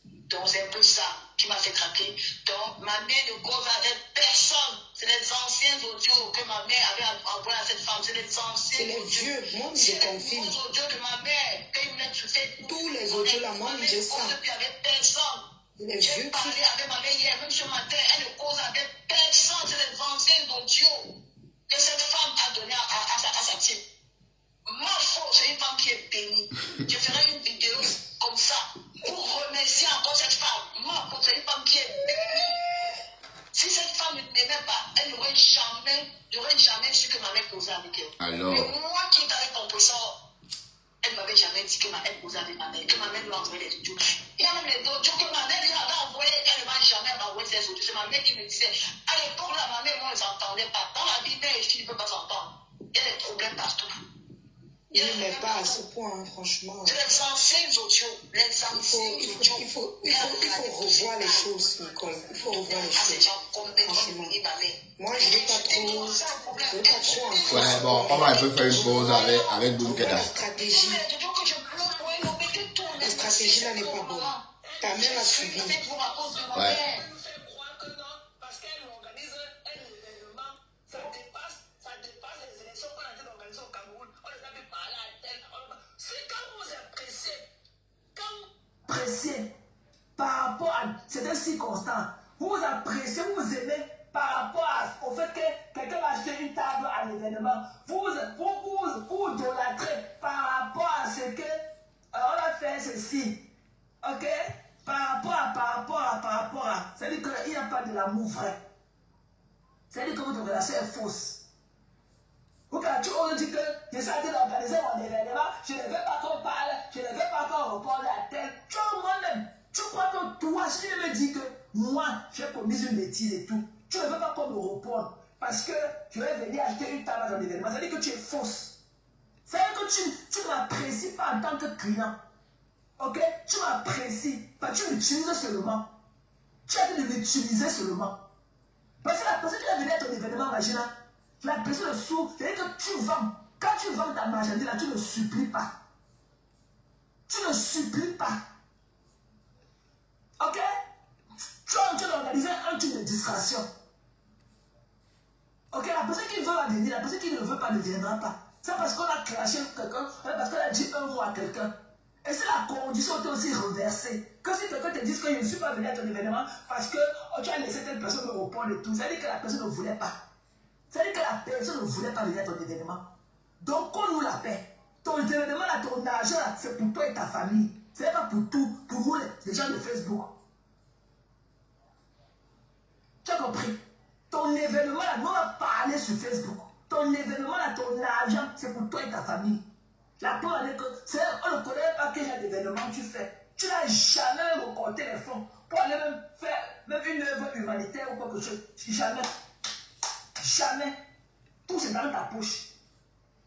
Donc c'est un peu ça qui m'a fait craquer. Donc ma mère ne cause avec personne. C'est les anciens audios que ma mère avait envoyés à cette femme. C'est les anciens. C'est les vieux. Moi, je confirme. Les audios de ma mère. Tous les audios là, moi, j'ai ça. Avec personne. J'ai parlé avec ma mère hier, même ce matin. Elle ne cause avec personne. C'est les anciens audios que cette femme a donné à sa team. Ma faute, c'est une femme qui est bénie. Je ferai une vidéo comme ça pour remercier encore cette femme. Ma faute, c'est une femme qui est bénie. Si cette femme ne m'aimait pas, elle n'aurait jamais su que ma mère causait avec elle. Alors. Mais moi qui étais avec mon professeur, elle ne m'avait jamais dit que ma mère causait avec ma mère, que ma mère lui envoyait les audios. Il y a même les audios que ma mère lui avait envoyés, elle ne m'a jamais envoyé ces audios. C'est ma mère qui me disait, à l'époque là, ma mère, moi, je n'entendais pas. Dans la vie, mère et fille ne peuvent pas s'entendre. Il y a des problèmes partout. Oui, mais pas à ce point, hein, franchement. C'est les anciens audios. Il faut revoir les choses, Nicole. Il faut revoir les choses. Franchement. Moi, je ne vais pas trop Ouais, bon, on va un peu faire une pause avec Boukeda. La stratégie là n'est pas bonne. Ta mère a suivi. Ouais. Appréciez par rapport à certaines circonstances. Vous appréciez, vous aimez par rapport au fait que quelqu'un va acheter une table à l'événement. Vous idolâtrez par rapport à ce que on a fait ceci. Ok? Par rapport à. C'est-à-dire qu'il n'y a pas de l'amour vrai. C'est-à-dire que votre relation est fausse. Quand tu oses dire que j'essaie d'organiser mon événement, je ne veux pas qu'on parle, je ne veux pas qu'on reporte la tête. Tu vois, moi-même, tu crois que toi, si je me dis que moi, j'ai commis une bêtise et tout, tu ne veux pas qu'on me reporte parce que je vais venir acheter une table dans l'événement. Ça veut dire que tu es fausse. Ça veut dire que tu ne m'apprécies pas en tant que client. Ok? Tu m'apprécies, parce que tu m'utilises seulement. Tu as dit de m'utiliser seulement. Parce que la personne qui va venir à ton événement, imagine, la personne le sous, c'est-à-dire que tu vends. Quand tu vends ta marchandise, là, tu ne supplies pas. Tu ne supplies pas. Ok? Tu es en train d'organiser un truc de distraction. Ok? La personne qui veut venir, la personne qui ne veut pas ne viendra pas. C'est parce qu'on a craché quelqu'un, parce qu'on a dit un mot à quelqu'un. Et c'est la condition qui est aussi reversée. Que si quelqu'un te dit que je ne suis pas venu à ton événement parce que tu as laissé telle personne me répondre et tout, ça veut dire que la personne ne voulait pas. C'est-à-dire que la personne ne voulait pas venir à ton événement. Donc, qu'on nous la paie. Ton événement, là, ton argent, c'est pour toi et ta famille. Ce n'est pas pour tout, pour nous, les gens de Facebook. Tu as compris? Ton événement, là, nous, on va parler sur Facebook. Ton événement, là, ton argent, c'est pour toi et ta famille. La preuve est que, on ne connaît pas quel genre d'événement tu fais. Tu n'as jamais recorté les fonds pour aller même faire même une œuvre humanitaire ou quelque chose. Jamais. Jamais. Tout c'est dans ta poche.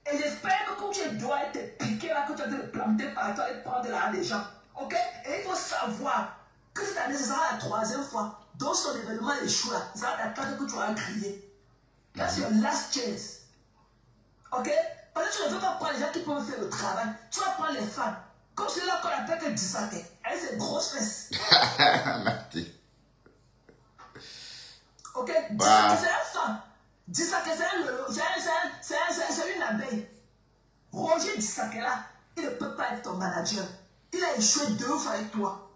Et j'espère que quand tu dois être piqué là, que tu as de le planter partout et prendre l'argent des gens. Ok? Et il faut savoir que cette année, ce sera la 3e fois. Donc son événement échoue là. Ce sera la 4e que tu auras crié. Là, c'est your last chance. Ok? Parce que tu ne veux pas prendre les gens qui peuvent faire le travail. Tu vas prendre les femmes. Comme celui-là qu'on appelle que Disake. Elle, c'est grosses fesses. Ok? Disake, c'est une femme. Disake, c'est une abeille. Roger Disake là, il ne peut pas être ton manager. Il a échoué 2 fois avec toi.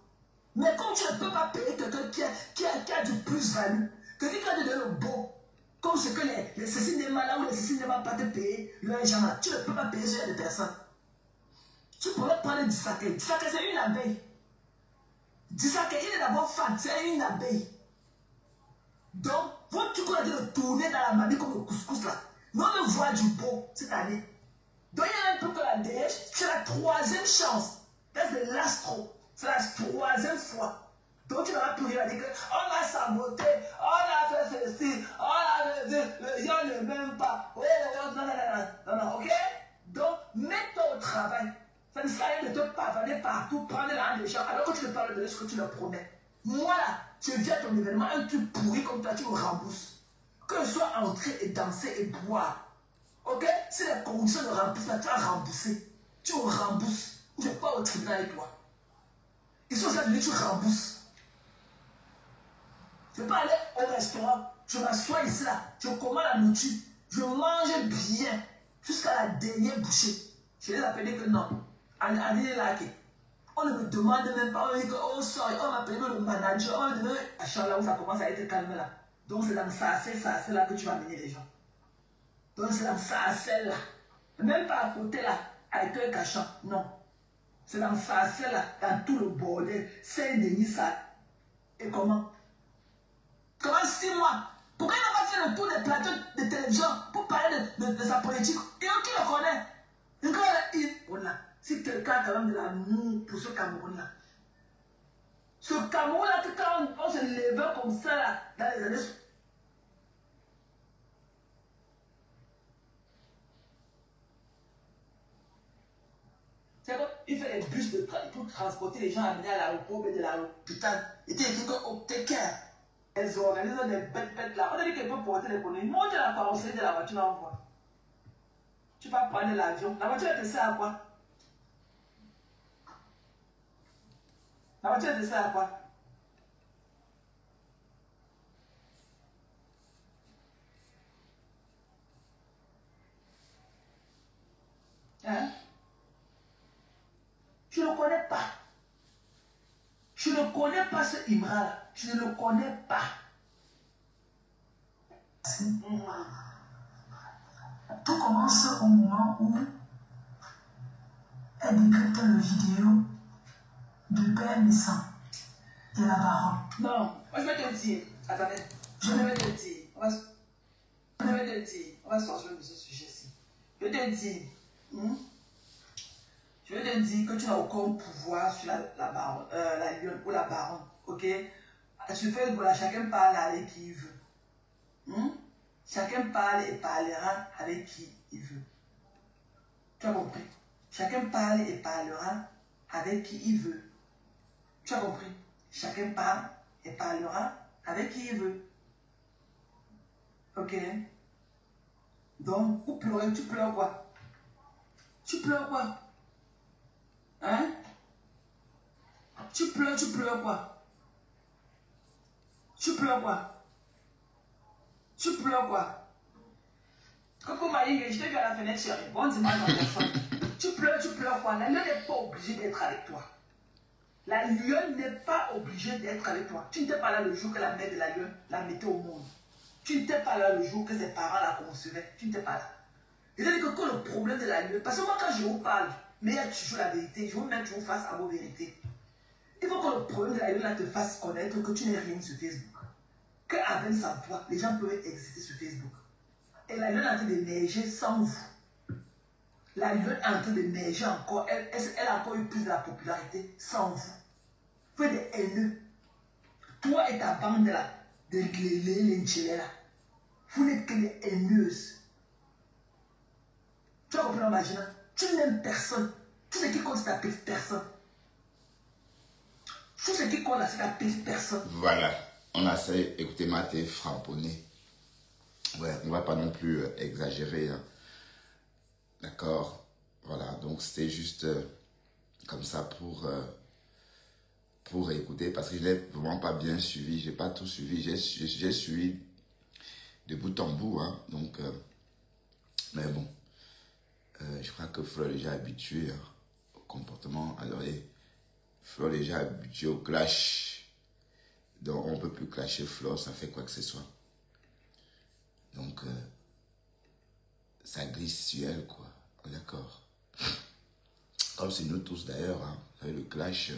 Mais comme tu ne peux pas payer quelqu'un qui a du plus-value, quelqu'un qui a donné le beau, comme ce que les cinémas là ou les cinémas pas te payer, les gens là, tu ne peux pas payer ce genre de personnes. Tu pourrais prendre Disake. Disake, c'est une abeille. Disake, il est d'abord fan, c'est une abeille. Donc, votre truc, on a dit de tourner dans la mamie comme le couscous là. Mais on ne voit du beau cette année. Donc, il y a un peu que la DH, c'est la 3e chance. That's the last throw. C'est la 3e fois. Donc, tu n'auras plus rien à dire que on a saboté, on a fait ceci, on a fait ceci, les gens ne m'aiment pas. Oui, non, ok? Donc, mets-toi au travail. Ça ne sert à rien de te pavaner partout, prendre l'argent des gens, alors que tu ne parles de ce que tu leur promets. Moi là, je viens à ton événement, un truc pourri comme toi, tu me rembourses. Que je sois entré et danser et boire. Ok? Si les conditions ne remplissent pas, tu vas rembourser. Tu me rembourses. Je ne vais pas au tribunal avec toi. Ils sont venus, tu rembourses. Je ne vais pas aller au restaurant. Je m'assois ici là. Je commande la nourriture. Je mange bien. Jusqu'à la dernière bouchée. Je les appelé que non. Allez là. On ne me demande même pas. On me dit que oh sorry. On m'a appelé le manager. On me dit que là où ça commence à être calme là. Donc c'est dans ça là que tu vas amener les gens. Donc c'est dans ça là. Même pas à côté là. Avec un cachant. Non. C'est dans ça là. Dans tout le bordel. C'est Denis ça. Et comment? Comment 6 mois? Pourquoi il n'a pas fait le tour des plateaux de télévision pour parler de sa politique? Et on qui le connaît? Si quelqu'un a quand même de l'amour pour ce Cameroun-là. Ce Cameroun-là, quand on se levait comme ça là, dans les années. Il fait les bus pour transporter les gens amenés à l'aéroport et de l'hôpital. Il était écrit au Teker. Elles organisent des bêtes là. On a dit qu'elles peuvent porter les conneries. Monte la carrosserie de la voiture, là, on voit. Tu vas prendre l'avion. La voiture, elle te sert à quoi? La voiture, elle te sert à quoi? Hein? Je ne connais pas. Je ne connais pas ce Imra. Je ne le connais pas. Tout commence au moment où elle décrypte le vidéo de Père Messant de la baronne. Non, moi je vais te dire. Attendez. Je vais te dire. On va sortir de ce sujet-ci. Je vais te dire. Je vais te dire que tu n'as aucun pouvoir sur la baronne, la lionne ou la baronne. Ok? Tu fais voilà, chacun parle avec qui il veut. Chacun parle et parlera avec qui il veut. Tu as compris? Chacun parle et parlera avec qui il veut. Tu as compris? Chacun parle et parlera avec qui il veut. Ok? Donc, pour pleurer, tu pleures quoi? Tu pleures quoi? Hein? Tu pleures quoi? Tu pleures quoi? Tu pleures quoi? Coco Maïe, je t'ai vu à la fenêtre, chérie. Bon, dis-moi dans le téléphone. Tu pleures quoi? La lionne n'est pas obligée d'être avec toi. La lionne n'est pas obligée d'être avec toi. Tu n'étais pas là le jour que la mère de la lionne la mettait au monde. Tu n'étais pas là le jour que ses parents la concevaient. Tu n'étais pas là. C'est-à-dire que quand le problème de la lionne, parce que moi quand je vous parle, mais il y a toujours la vérité, je vous mets toujours face à vos vérités. Il faut que le problème de la lionne te fasse connaître que tu n'es rien sur Facebook. Qu'avec sa voix, les gens peuvent exister sur Facebook. Et la lionne a été d'émerger sans vous. La lionne est en train d'émerger encore. Elle a encore eu plus de la popularité sans vous. Vous êtes des haineux. Toi et ta bande là, de l'Inchele là, vous n'êtes que des haineuses. Tu as compris, Magina? Tu n'aimes personne. Tout ce qui compte, c'est ta petite personne. Tout ce qui compte, c'est ta petite personne. Voilà. On a essayé, écoutez, Maté framponné. Ouais, on ne va pas non plus exagérer. Hein. D'accord? Voilà, donc c'était juste comme ça pour écouter, parce que je ne l'ai vraiment pas bien suivi. Je n'ai pas tout suivi. J'ai suivi de bout en bout. Hein, donc, mais bon, je crois que Flo est déjà habitué au comportement. Alors, Flo est déjà habitué au clash. Donc, on ne peut plus clasher Flo, ça fait quoi que ce soit. Donc, ça glisse sur elle, quoi. D'accord. Comme c'est nous tous d'ailleurs, hein. Le clash.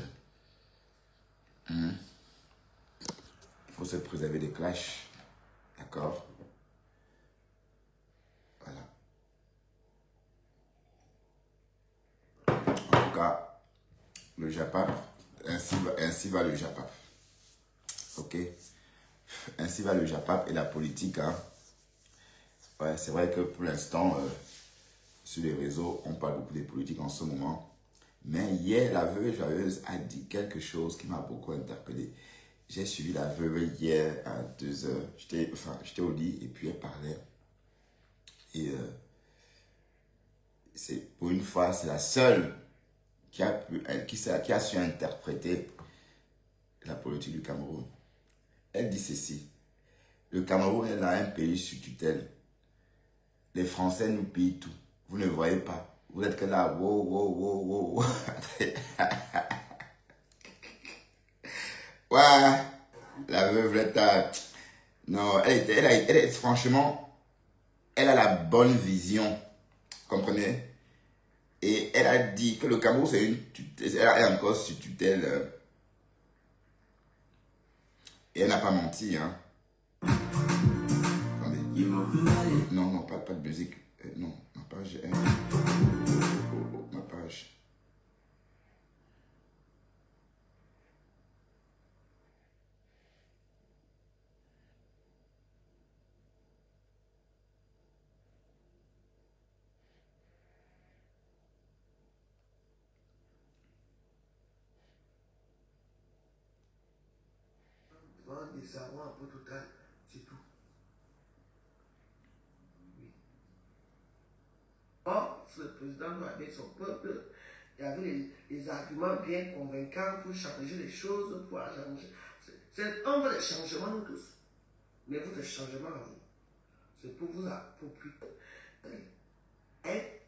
Il faut se préserver des clashs. D'accord. Voilà. En tout cas, le Japap, ainsi va le Japap. Ok. Ainsi va le Japap et la politique. Hein. Ouais, c'est vrai que pour l'instant, sur les réseaux, on parle beaucoup des politiques en ce moment. Mais hier, la veuve joyeuse a dit quelque chose qui m'a beaucoup interpellé. J'ai suivi la veuve hier à 2 heures. J'étais au lit et puis elle parlait. Et pour une fois, c'est la seule qui a su interpréter la politique du Cameroun. Elle dit ceci. Le Cameroun est là un pays sous tutelle. Les Français nous pillent tout. Vous ne voyez pas. Vous êtes que là. Wow, wow, wow, wow. Ouais. La veuve Letta. Non, franchement, elle a la bonne vision. Comprenez? Et elle a dit que le Cameroun, c'est une tutelle. Elle est encore sous tutelle. Et elle n'a pas menti, hein. Attendez. Non, pas de musique. Non, ma page. Ma page. Devant des désarroi un peu total, c'est tout. Oui. Or, si le président doit aider son peuple, il y avait les arguments bien convaincants pour changer les choses, pour changer. On veut des changements, nous tous. Mais vous, des changements à vous. C'est pour vous approprier. Et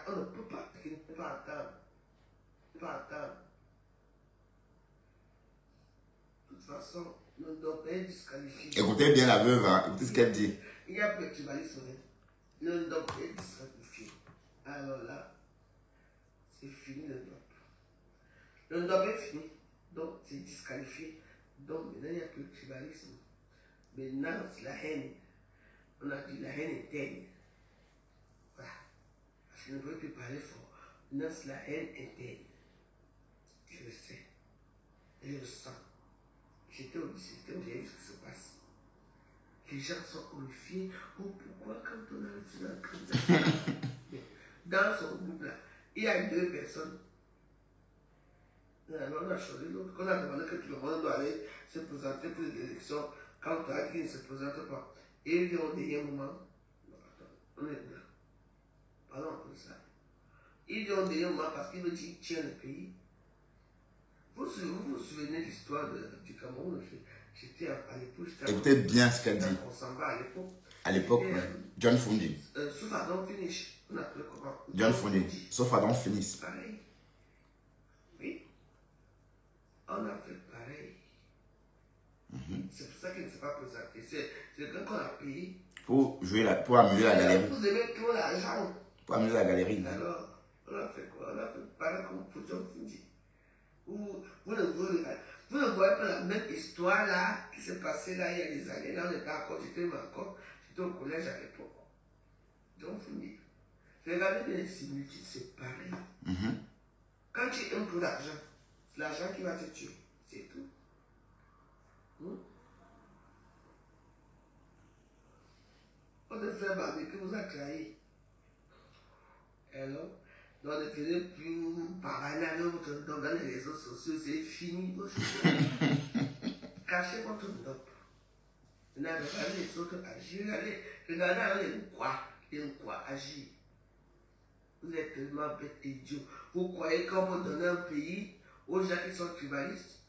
on ne peut pas, on ne peut pas attendre. On ne peut pas attendre. De toute façon, nous devons être disqualifiés. Écoutez bien la veuve, hein. Écoutez ce qu'elle dit. Il y a plus de tribalisme. Nous devons être disqualifiés. Alors là, c'est fini le DOP. Le DOP est fini. Donc, c'est disqualifié. Donc, maintenant, il n'y a plus de tribalisme. Maintenant, c'est la haine. On a dit la haine interne. Voilà. Parce que je ne peux plus parler fort. Maintenant, c'est la haine interne. Je le sais. Je le sens. J'étais au lycée, j'ai vu ce qui se passe. Les gens sont horrifiés. Oh, pourquoi quand on a reçu la candidature? Dans son groupe là, il y a 2 personnes. On a choisi l'autre. Qu'on a demandé que tout le monde doit aller se présenter pour les élections. Quand on a dit qu'il ne se présente pas. Et ils ont dit un moment. Non, attends, on est là. Parlons un peu de ça. Ils ont dit un moment parce qu'ils veulent tirer le pays. Vous vous souvenez de l'histoire du Cameroun? J'étais à l'époque. Écoutez bien ce qu'elle dit. On s'en va à l'époque. À l'époque, John Fundi. Sauf à Don Finish. On appelait comment? John Fundi. Sauf à Don Finish. Pareil. Oui. On a fait pareil. C'est pour ça qu'il ne s'est pas présenté. C'est le gars qu'on a payé. Pour amuser la galerie. Vous aimez trop l'argent. Pour amuser la galerie. Alors, on a fait quoi? On a fait pareil comme pour John Fundi. Vous ne voyez pas la même histoire là qui s'est passée là il y a des années. Là, on était encore, j'étais au collège à l'époque. Donc, Regardez bien les similitudes, c'est pareil. Quand tu aimes pour l'argent, c'est l'argent qui va te tuer. C'est tout. Votre frère barbecue vous a trahi. Alors, donc ne venez plus parler dans les réseaux sociaux, c'est fini. Cachez votre dope. Regardez les autres agir. Regardez les quoi agir. Vous êtes tellement bête et idiot. Vous croyez qu'on peut donner un pays aux gens qui sont tribalistes,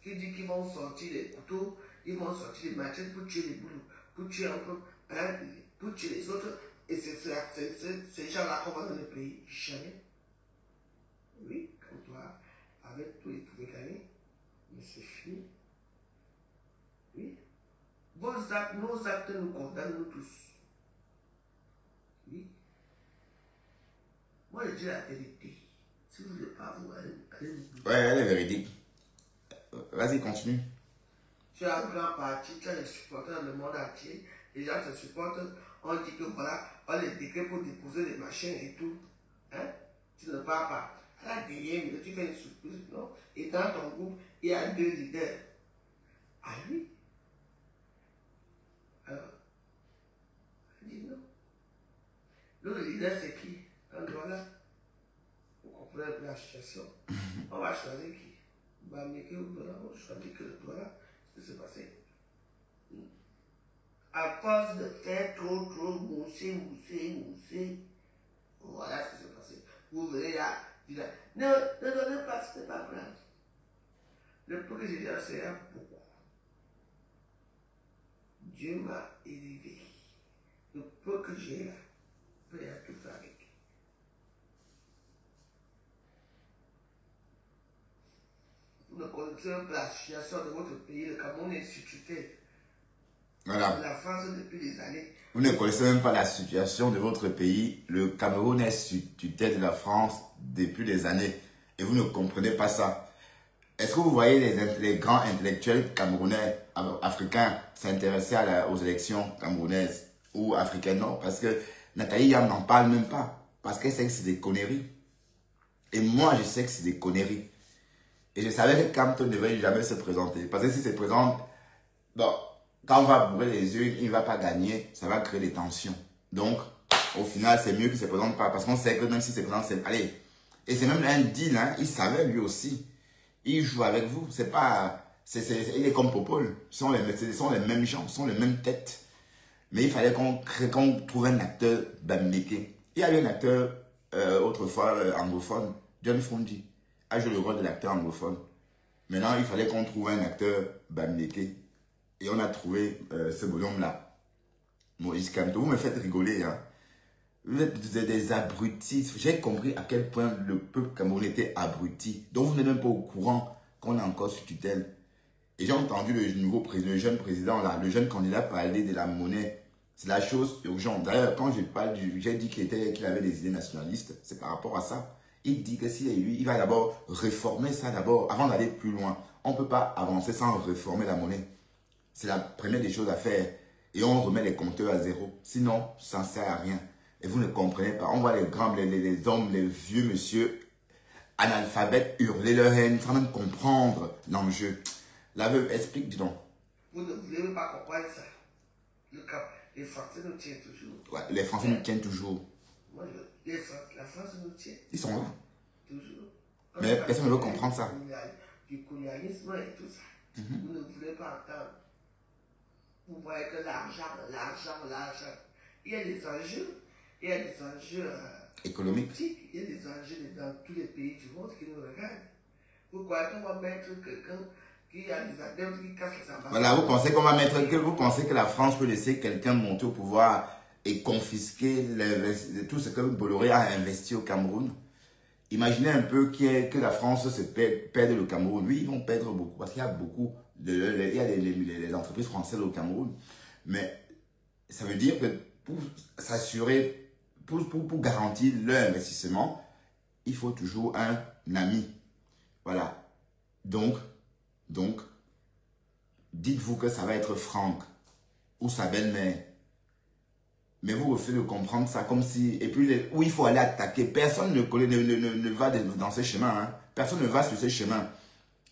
qui disent qu'ils vont sortir les couteaux, ils vont sortir les machettes pour tuer les boulots, pour tuer un peu, hein, pour tuer les autres, et c'est ces gens-là qu'on va dans le pays. Jamais. Oui, comme toi, avec tous les pouvez gagner, mais c'est fini. Oui. Vos actes, nos actes nous condamnent nous tous. Oui. Moi, je dis la vérité. Si vous ne voulez pas, vous allez. Ouais, elle est véridique. Vas-y, continue. Tu as un grand parti, tu as des supporters dans le monde entier. Les gens te supportent. On dit que voilà, on les décrets pour déposer des machins et tout. Hein? Tu ne parles pas. À la DM, tu fais une surprise, non? Et dans ton groupe, il y a 2 leaders. Ah oui? Alors, elle dit non. L'autre leader, c'est qui? Voilà. Vous comprenez un peu la situation. On va choisir qui? Bameke ou Douala, on choisit que le Douala, ce qui s'est passé. À cause de faire trop mousser, voilà ce qui s'est passé. Vous verrez là, ne donnez pas, ce n'est pas grave. Le peu que j'ai dit, c'est beaucoup. Dieu m'a élevé. Le peu que j'ai là, je peux tout faire avec. Vous ne connaissez pas la situation de votre pays, le Cameroun est sous tutelle. Voilà. La France depuis des années. Vous ne connaissez même pas la situation de votre pays. Le Cameroun est sous tutelle de la France depuis des années. Et vous ne comprenez pas ça. Est-ce que vous voyez les grands intellectuels camerounais, africains, s'intéresser aux élections camerounaises ou africaines? Non, parce que Nathalie Yam n'en parle même pas. Parce qu'elle sait que c'est des conneries. Et moi, je sais que c'est des conneries. Et je savais que Campton ne devait jamais se présenter. Parce que s'il se présente, bon, quand on va bourrer les yeux, il ne va pas gagner. Ça va créer des tensions. Donc, au final, c'est mieux qu'il ne se présente pas. Parce qu'on sait que même s'il se présente, c'est... Allez. Et c'est même un deal, hein. Il savait lui aussi. Il joue avec vous. C'est pas... il est comme Popol. Ce sont les mêmes gens. Ce sont les mêmes têtes. Mais il fallait qu'on trouve un acteur bamileke. Il y avait un acteur autrefois anglophone, John Fundi, a joué le rôle de l'acteur anglophone. Maintenant, il fallait qu'on trouve un acteur bamileke. Et on a trouvé ce bonhomme-là, Maurice Kamto. Vous me faites rigoler, hein. Vous êtes des abrutis. J'ai compris à quel point le peuple camerounais était abruti. Donc vous n'êtes même pas au courant qu'on est encore sous tutelle. Et j'ai entendu le nouveau président, le jeune président, là, le jeune candidat parler de la monnaie. C'est la chose urgente. D'ailleurs, quand je parle j'ai dit qu'il avait des idées nationalistes, c'est par rapport à ça. Il dit que s'il est élu, il va d'abord réformer ça d'abord, avant d'aller plus loin. On ne peut pas avancer sans réformer la monnaie. C'est la première des choses à faire. Et on remet les compteurs à zéro. Sinon, ça ne sert à rien. Et vous ne comprenez pas. On voit les grands, les hommes, les vieux monsieur analphabètes hurler leur haine sans même comprendre l'enjeu. La veuve explique, dis donc. Vous ne voulez même pas comprendre ça. Les Français nous tiennent toujours. Ouais, les Français nous tiennent toujours. Moi, la France nous tient. Ils sont là. Toujours. Mais personne ne veut comprendre ça. Du colonialisme et tout ça. Vous ne voulez pas entendre. Vous voyez que l'argent. Il y a des enjeux. Il y a des enjeux économiques. Il y a des enjeux dans tous les pays du monde qui nous regardent. Vous croyez qu'on va mettre quelqu'un qui a des adeptes qui cassent les ambassades? Voilà, vous pensez que la France peut laisser quelqu'un monter au pouvoir et confisquer tout ce que Bolloré a investi au Cameroun? Imaginez un peu que la France se perde le Cameroun. Oui, ils vont perdre beaucoup parce qu'il y a beaucoup il y a les entreprises françaises au Cameroun. Mais ça veut dire que pour s'assurer, pour garantir leur investissement, il faut toujours un ami. Voilà. Donc, dites-vous que ça va être Franck ou sa belle-mère Mais vous refusez de comprendre ça comme si... Et puis, où il faut aller attaquer. Personne ne va dans ce chemin. Hein. Personne ne va sur ce chemin.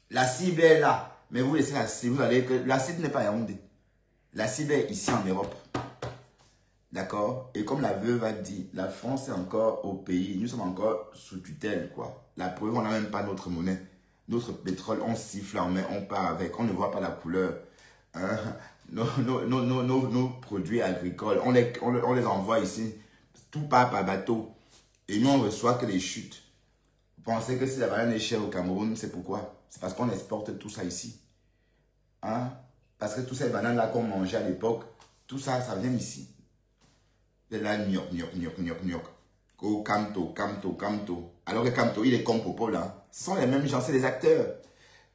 La cible est là. Mais vous laissez la cible. Vous allez que la cible n'est pas à Yaoundé. La cible est ici en Europe. D'accord? Et comme la veuve a dit, la France est encore au pays. Nous sommes encore sous tutelle, quoi. La preuve, on n'a même pas notre monnaie. Notre pétrole, on siffle en main, on part avec. On ne voit pas la couleur. Hein? Nos produits agricoles, on les envoie ici. Tout part par bateau. Et nous, on reçoit que les chutes. Vous pensez que si la banane est chère au Cameroun, c'est pourquoi? C'est parce qu'on exporte tout ça ici. Hein? Parce que toutes ces bananes-là qu'on mangeait à l'époque, tout ça, ça vient ici. Et là, gnoc. Oh, Camto. Alors que Camto, il est comme Popo, là. Ce sont les mêmes gens, c'est les acteurs.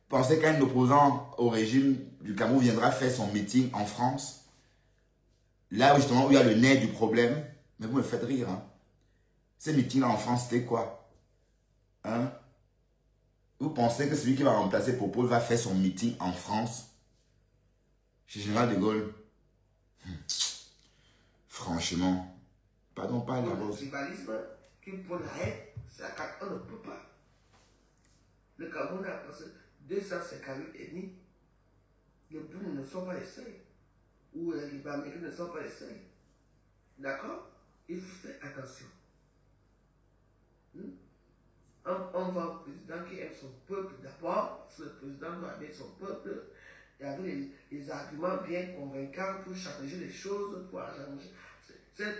Pensez qu'un opposant au régime du Cameroun viendra faire son meeting en France, là justement où il y a le nez du problème, mais vous me faites rire. Hein. Ces meetings-là en France, c'était quoi? Hein? Vous pensez que celui qui va remplacer Popo va faire son meeting en France, chez Général de Gaulle? Franchement, pardon, pas la rose. Le tribalisme qui prend la haine, c'est à 4 ans, on ne peut pas. Le Cameroun a passé 258 ennemis. Les Bounes ne sont pas les seuls. Ou les Libanais ne sont pas les seuls. D'accord? Il faut faire attention. On voit un président qui aime son peuple d'abord, parce que le président doit aimer son peuple, et avec les arguments bien convaincants pour changer les choses, pour changer.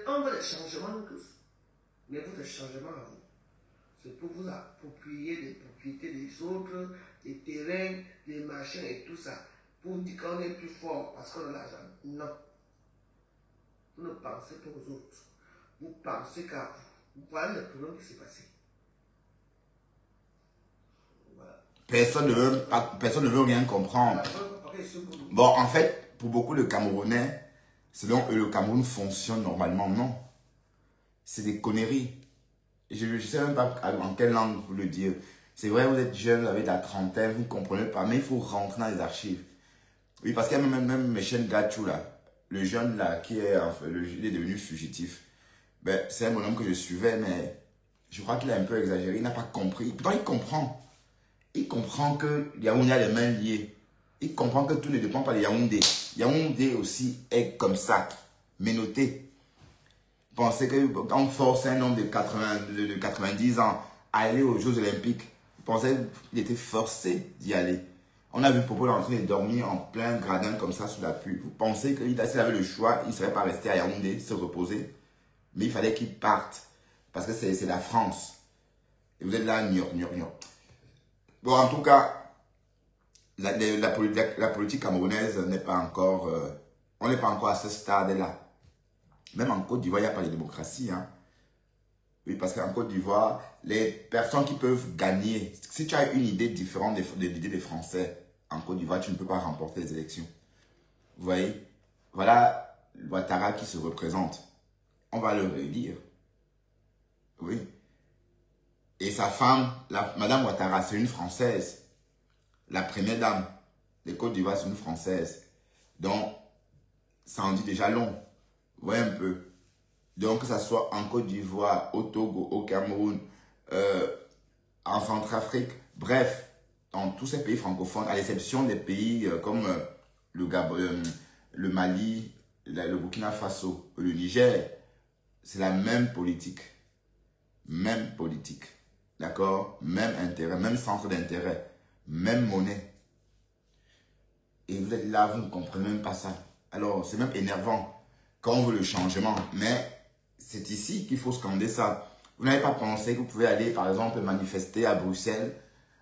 On veut des changements nous tous. Mais vous, des changements à vous. C'est pour vous approprier des propriétés des autres, des terrains, des machins et tout ça. Pour dire qu'on est plus fort parce qu'on a l'argent. Non. Vous ne pensez pas aux autres. Vous pensez qu'à vous. Vous voyez le problème qui s'est passé. Voilà. Personne ne veut rien comprendre. Bon, en fait, pour beaucoup de Camerounais, selon eux, le Cameroun fonctionne normalement. Non. C'est des conneries. Je ne sais même pas en quelle langue vous le dire. C'est vrai, vous êtes jeune, vous avez de la trentaine, vous ne comprenez pas, mais il faut rentrer dans les archives. Oui, parce qu'il y a même Michel Gachou, là, le jeune là, qui est, enfin, il est devenu fugitif. Ben, c'est un bonhomme que je suivais, mais je crois qu'il a un peu exagéré, il n'a pas compris. Pourtant, il comprend. Il comprend que Yaoundé a les mains liées. Il comprend que tout ne dépend pas de Yaoundé. Yaoundé aussi est comme ça, menotté. Pensez qu'on force un homme de 90 ans à aller aux Jeux Olympiques. Vous pensez qu'il était forcé d'y aller. On a vu Popo en train de dormir en plein gradin comme ça sous la pluie. Vous pensez qu'il avait le choix, il ne serait pas resté à Yaoundé, se reposer. Mais il fallait qu'il parte. Parce que c'est la France. Et vous êtes là, gnoc. Bon, en tout cas, la politique camerounaise n'est pas encore... on n'est pas encore à ce stade-là. Même en Côte d'Ivoire, il n'y a pas de démocratie. Hein. Oui, parce qu'en Côte d'Ivoire, les personnes qui peuvent gagner, si tu as une idée différente de l'idée des Français, en Côte d'Ivoire, tu ne peux pas remporter les élections. Vous voyez? Voilà Ouattara qui se représente. On va le réélire. Oui. Et sa femme, Madame Ouattara, c'est une Française. La première dame des Côtes d'Ivoire, c'est une Française. Donc, ça en dit déjà long. Vous voyez un peu. Donc, que ce soit en Côte d'Ivoire, au Togo, au Cameroun, en Centrafrique, bref, dans tous ces pays francophones, à l'exception des pays comme le Gabon, le Mali, le Burkina Faso, le Niger, c'est la même politique. Même politique. D'accord? Même intérêt, même centre d'intérêt, même monnaie. Et vous êtes là, vous ne comprenez même pas ça. Alors, c'est même énervant. Quand on veut le changement, mais c'est ici qu'il faut scander ça. Vous n'avez pas pensé que vous pouvez aller, par exemple, manifester à Bruxelles,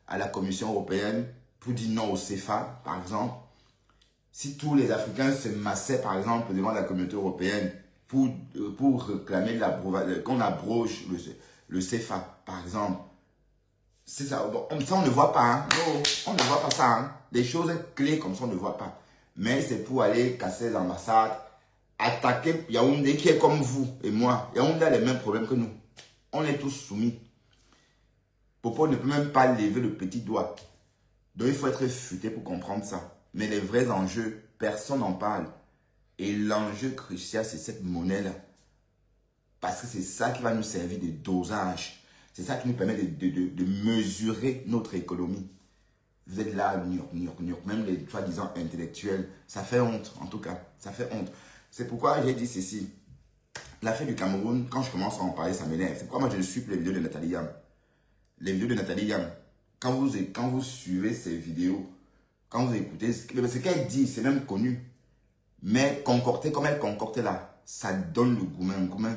à la Commission européenne, pour dire non au CFA, par exemple. Si tous les Africains se massaient, par exemple, devant la communauté européenne, pour réclamer qu'on abroge le CFA, par exemple. C'est ça. Bon, ça, on ne voit pas. Hein. Non, on ne voit pas ça. Hein. Des choses clés comme ça, on ne voit pas. Mais c'est pour aller casser les ambassades, attaquer Yaoundé qui est comme vous et moi. Yaoundé a les mêmes problèmes que nous. On est tous soumis. Popo ne peut même pas lever le petit doigt. Donc il faut être futé pour comprendre ça. Mais les vrais enjeux, personne n'en parle. Et l'enjeu crucial, c'est cette monnaie-là. Parce que c'est ça qui va nous servir de dosage. C'est ça qui nous permet de mesurer notre économie. Vous êtes là, même les soi-disant intellectuels. Ça fait honte, en tout cas. Ça fait honte. C'est pourquoi j'ai dit ceci. L'affaire du Cameroun, quand je commence à en parler, ça m'énerve. C'est pourquoi moi je suis pour les vidéos de Nathalie Yam. Les vidéos de Nathalie Yam. Quand vous suivez ces vidéos, quand vous écoutez, ce qu'elle dit, c'est même connu. Mais concocter comme elle concoctait là, ça donne le gourmand.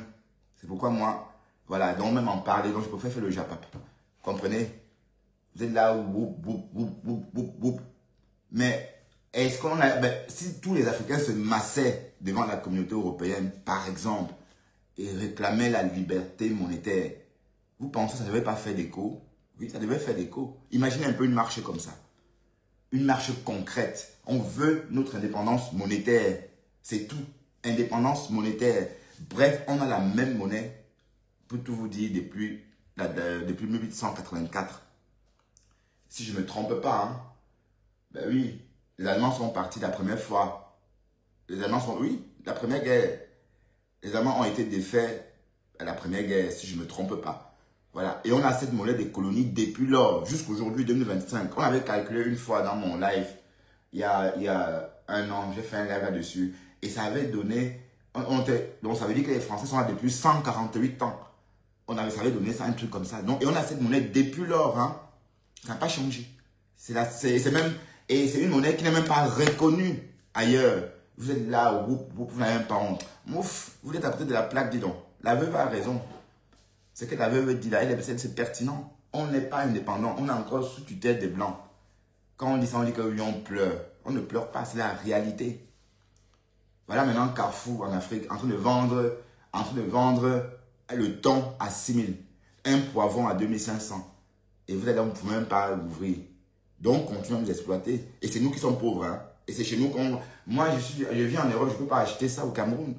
C'est pourquoi moi, voilà, donc même en parler, donc je préfère faire le japap. Comprenez? Vous êtes là, mais est-ce qu'on a, si tous les Africains se massaient devant la communauté européenne, par exemple, et réclamaient la liberté monétaire, vous pensez que ça ne devait pas faire d'écho? Oui, ça devait faire d'écho. Imaginez un peu une marche comme ça. Une marche concrète. On veut notre indépendance monétaire. C'est tout. Indépendance monétaire. Bref, on a la même monnaie, pour tout vous dire, depuis 1884. Si je ne me trompe pas, hein. Ben oui, les Allemands sont partis la première fois. Les Allemands sont, oui, la première guerre. Les Allemands ont été défaits à la première guerre, si je ne me trompe pas. Voilà. Et on a cette monnaie des colonies depuis lors, jusqu'aujourd'hui, 2025. On avait calculé une fois dans mon live, il y a un an, j'ai fait un live là-dessus. Et ça avait donné, donc ça veut dire que les Français sont là depuis 148 ans. Ça avait donné ça, un truc comme ça. Donc, et on a cette monnaie depuis lors, hein. Ça n'a pas changé. C'est une monnaie qui n'est même pas reconnue ailleurs. Vous êtes là, vous n'avez même pas honte. Mouf, vous êtes à côté de la plaque, dis donc. La veuve a raison. Ce que la veuve dit là, c'est pertinent. On n'est pas indépendant. On est encore sous tutelle des Blancs. Quand on dit ça, on dit que oui, on pleure. On ne pleure pas, c'est la réalité. Voilà maintenant Carrefour en Afrique en train de vendre le thon à 6 000. Un poivron à 2500. Et vous êtes là, vous ne pouvez même pas l'ouvrir. Donc, continuez à nous exploiter. Et c'est nous qui sommes pauvres. Hein. Et c'est chez nous qu'on... Moi, je vis en Europe, je ne peux pas acheter ça au Cameroun.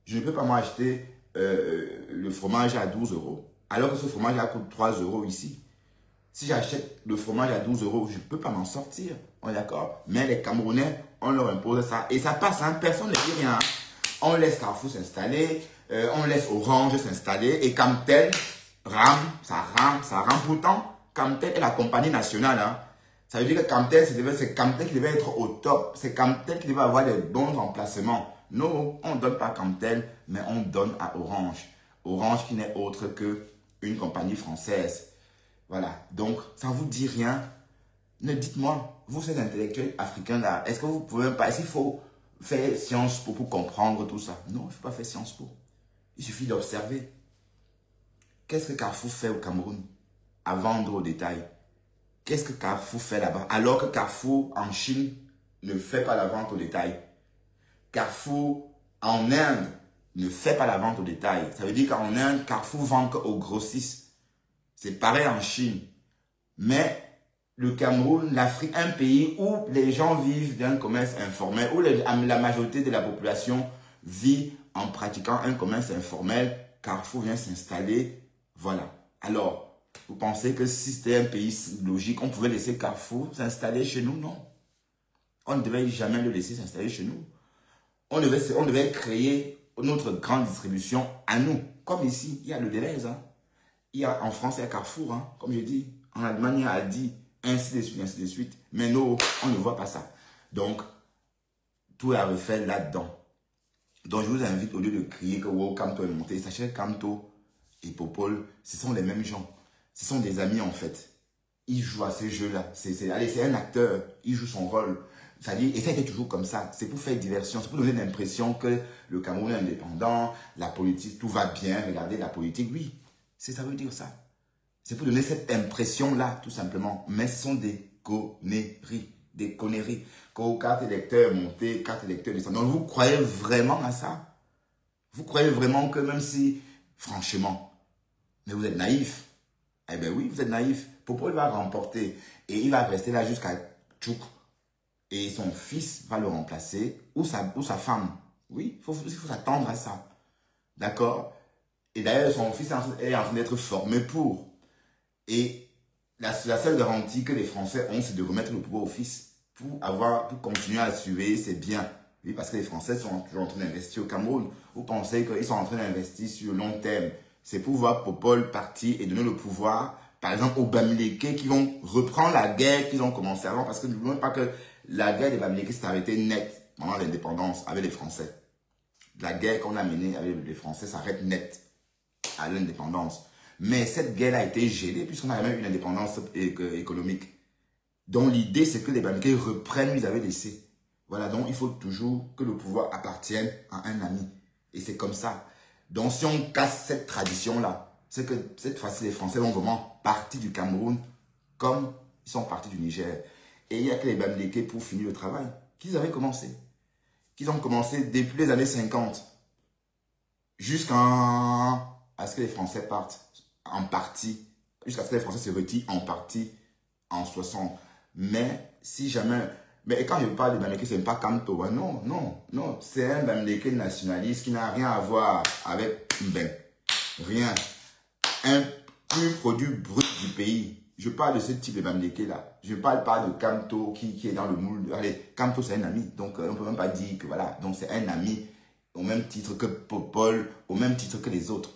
Je ne peux pas m'acheter le fromage à 12 €. Alors que ce fromage là coûte 3 € ici. Si j'achète le fromage à 12 €, je ne peux pas m'en sortir. On est d'accord? Mais les Camerounais, on leur impose ça. Et ça passe, hein? Personne ne dit rien. On laisse Carrefour s'installer, on laisse Orange s'installer. Et Camtel ça rame. Pourtant, Camtel est la compagnie nationale. Hein? Ça veut dire que Camtel, c'est Camtel qui devait être au top. C'est Camtel qui devait avoir les bons emplacements. Non, on ne donne pas à Camtel, mais on donne à Orange. Orange qui n'est autre qu'une compagnie française. Voilà. Donc, ça ne vous dit rien. Ne dites-moi, vous êtes intellectuel africain là. Est-ce que vous pouvez pas... Est-ce qu'il faut faire Sciences Po pour comprendre tout ça? Non, il ne faut pas faire Sciences Po. Il suffit d'observer. Qu'est-ce que Carrefour fait au Cameroun à vendre au détail? Qu'est-ce que Carrefour fait là-bas? Alors que Carrefour en Chine ne fait pas la vente au détail. Carrefour en Inde ne fait pas la vente au détail. Ça veut dire qu'en Inde, Carrefour vend qu'aux grossistes. C'est pareil en Chine. Mais le Cameroun, l'Afrique, un pays où les gens vivent d'un commerce informel, où la majorité de la population vit en pratiquant un commerce informel, Carrefour vient s'installer. Voilà. Alors, vous pensez que si c'était un pays logique, on pouvait laisser Carrefour s'installer chez nous? Non. On ne devait jamais le laisser s'installer chez nous. On devait créer notre grande distribution à nous. Comme ici, il y a le Deleuze. Hein. En France, il y a Carrefour, hein, comme je dis. En Allemagne, il y a Aldi, ainsi de suite. Mais nous, on ne voit pas ça. Donc, tout est à refaire là-dedans. Donc, je vous invite, au lieu de crier que wow, Camto est monté, sachez que Camto et Popol, ce sont les mêmes gens. Ce sont des amis, en fait. Ils jouent à ces jeux-là. C'est un acteur. Il joue son rôle. C'est-à-dire, et ça a été toujours comme ça. C'est pour faire diversion. C'est pour donner l'impression que le Cameroun est indépendant, la politique, tout va bien. Regardez la politique, oui. Ça veut dire ça. C'est pour donner cette impression-là, tout simplement. Mais ce sont des conneries. Des conneries. Quand carte électeur montée, carte électeur descend. Donc, vous croyez vraiment à ça? Vous croyez vraiment que même si, franchement, mais vous êtes naïf. Eh bien oui, vous êtes naïf. Popol va remporter. Et il va rester là jusqu'à Tchouk. Et son fils va le remplacer. Ou sa femme. Oui, il faut s'attendre à ça. D'accord? Et d'ailleurs, son fils est en train d'être formé pour. Et la seule garantie que les Français ont, c'est de remettre le pouvoir au fils pour continuer à surveiller ses biens. Oui, parce que les Français sont toujours en train d'investir au Cameroun. Vous pensez qu'ils sont en train d'investir sur le long terme. C'est pour voir Popol partir et donner le pouvoir, par exemple, aux Bamileke qui vont reprendre la guerre qu'ils ont commencé avant. Parce que n'oublions pas que la guerre des Bamileke s'est arrêtée net pendant l'indépendance avec les Français. La guerre qu'on a menée avec les Français s'arrête net à l'indépendance. Mais cette guerre a été gelée puisqu'on a même une indépendance économique. Donc l'idée, c'est que les Bamileke reprennent où ils avaient laissé. Voilà, donc il faut toujours que le pouvoir appartienne à un ami. Et c'est comme ça. Donc si on casse cette tradition-là, c'est que cette fois-ci, les Français vont vraiment partir du Cameroun comme ils sont partis du Niger. Et il n'y a que les Bamileke pour finir le travail qu'ils avaient commencé. Qu'ils ont commencé depuis les années 50 jusqu'à ce que les Français partent en partie, jusqu'à ce que les Français se retirent en partie en 60. Mais si jamais... Mais quand je parle de Bamileke, ce n'est pas Kamto. Hein? Non, non, non. C'est un Bamileke nationaliste qui n'a rien à voir avec Mbeng. Rien. Un pur produit brut du pays. Je parle de ce type de Bamileke-là. Je ne parle pas de Kamto qui est dans le moule. Allez, Kamto, c'est un ami. Donc, on ne peut même pas dire que voilà. Donc, c'est un ami au même titre que Popol, au même titre que les autres.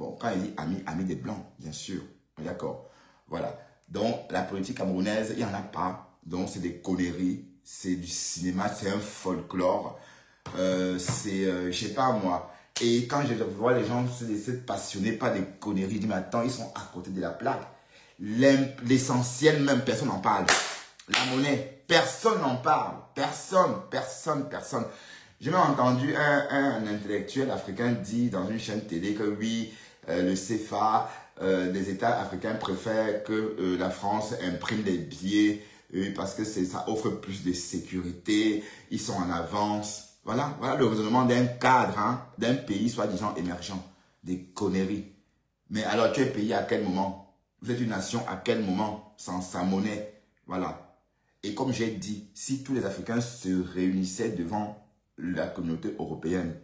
Bon, quand il dit ami, ami des Blancs, bien sûr. D'accord. Voilà. Donc, la politique camerounaise, il n'y en a pas. Donc, c'est des conneries. C'est du cinéma, c'est un folklore. C'est, je sais pas moi. Et quand je vois les gens se laisser passionner par des conneries, je dis, mais attends, ils sont à côté de la plaque. L'essentiel même, personne n'en parle. La monnaie, personne n'en parle. Personne. J'ai même entendu un intellectuel africain dire dans une chaîne télé que oui, le CFA, les États africains préfèrent que la France imprime des billets parce que ça offre plus de sécurité, ils sont en avance. Voilà le raisonnement d'un cadre, hein, d'un pays soi-disant émergent. Des conneries. Mais alors, tu es payé à quel moment? Vous êtes une nation à quel moment? Sans sa monnaie. Voilà. Et comme j'ai dit, si tous les Africains se réunissaient devant la communauté européenne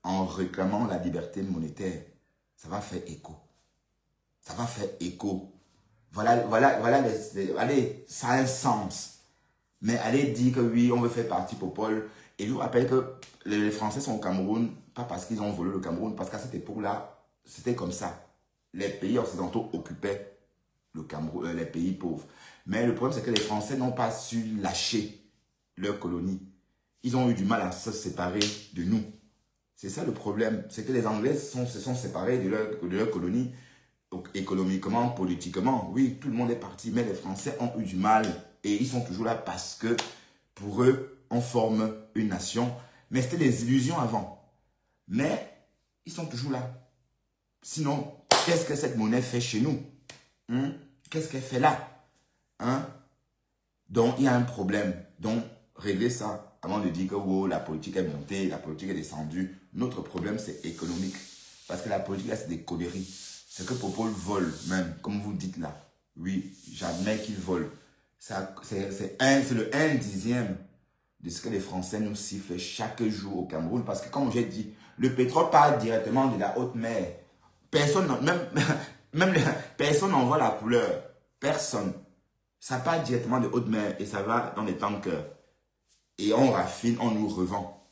en réclamant la liberté monétaire, ça va faire écho. Ça va faire écho. Voilà, allez, ça a un sens. Mais allez dire que oui, on veut faire partie Popol. Et je vous rappelle que les Français sont au Cameroun, pas parce qu'ils ont volé le Cameroun, parce qu'à cette époque-là, c'était comme ça. Les pays occidentaux occupaient le Cameroun, les pays pauvres. Mais le problème, c'est que les Français n'ont pas su lâcher leur colonie. Ils ont eu du mal à se séparer de nous. C'est ça le problème. C'est que les Anglais se sont séparés de leur colonie. Économiquement, politiquement, oui, tout le monde est parti, mais les Français ont eu du mal et ils sont toujours là parce que pour eux, on forme une nation. Mais c'était des illusions avant. Mais ils sont toujours là. Sinon, qu'est-ce que cette monnaie fait chez nous? Qu'est-ce qu'elle fait là? Donc, il y a un problème. Donc, régler ça avant de dire que oh, la politique est montée, la politique est descendue. Notre problème, c'est économique. Parce que la politique, là, c'est des conneries. C'est que Popol vole, même, comme vous dites là. Oui, j'admets qu'il vole. C'est le 1/10 de ce que les Français nous sifflent chaque jour au Cameroun. Parce que, comme j'ai dit, le pétrole part directement de la haute mer. Personne, personne n'en voit la couleur. Personne. Ça part directement de haute mer et ça va dans les tankers. Et on raffine, on nous revend.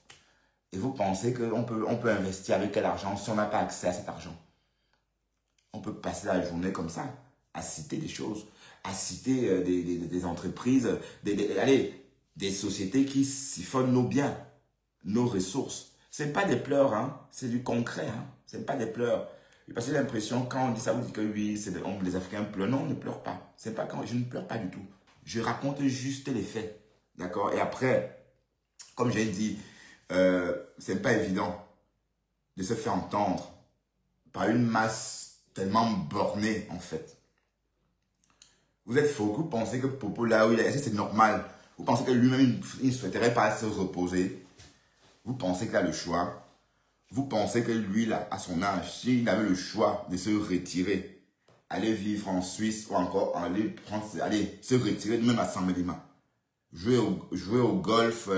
Et vous pensez qu'on peut investir avec quel argent si on n'a pas accès à cet argent? On peut passer la journée comme ça, à citer des choses, à citer des entreprises, des sociétés qui siphonnent nos biens, nos ressources. Ce n'est pas des pleurs, hein, c'est du concret. Hein, ce n'est pas des pleurs. Parce que j'ai l'impression, quand on dit ça, vous dites que oui, les Africains pleurent. Non, on ne pleure pas. Je ne pleure pas du tout. Je raconte juste les faits. D'accord? Et après, comme j'ai dit, ce n'est pas évident de se faire entendre par une masse tellement bornée, en fait. Vous êtes faux. Vous pensez que Popo, là où il est, c'est normal. Vous pensez que lui-même, il ne souhaiterait pas se reposer. Vous pensez qu'il a le choix. Vous pensez que lui, là, à son âge, s'il avait le choix de se retirer, aller vivre en Suisse ou encore aller se retirer même à San Medima, jouer au golf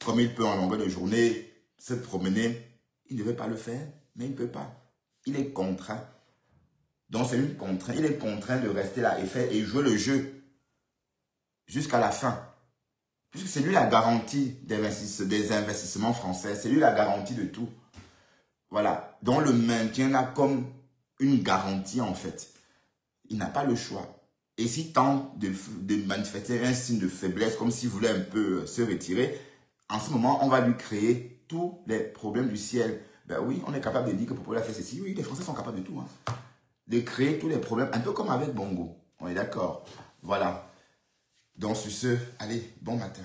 comme il peut en longueur de journée, se promener, il ne devait pas le faire, mais il ne peut pas. Il est contraint. Donc c'est une contrainte. Il est contraint de rester là et jouer le jeu jusqu'à la fin. Puisque c'est lui la garantie des investissements français. C'est lui la garantie de tout. Voilà. Donc le maintien là comme une garantie en fait. Il n'a pas le choix. Et s'il tente de manifester un signe de faiblesse, comme s'il voulait un peu se retirer, en ce moment, on va lui créer tous les problèmes du ciel. Ben oui, on est capable de dire que Popo a fait ceci. Oui, les Français sont capables de tout. Hein. De créer tous les problèmes, un peu comme avec Bongo. On est d'accord. Voilà. Donc sur ce, allez, bon matin.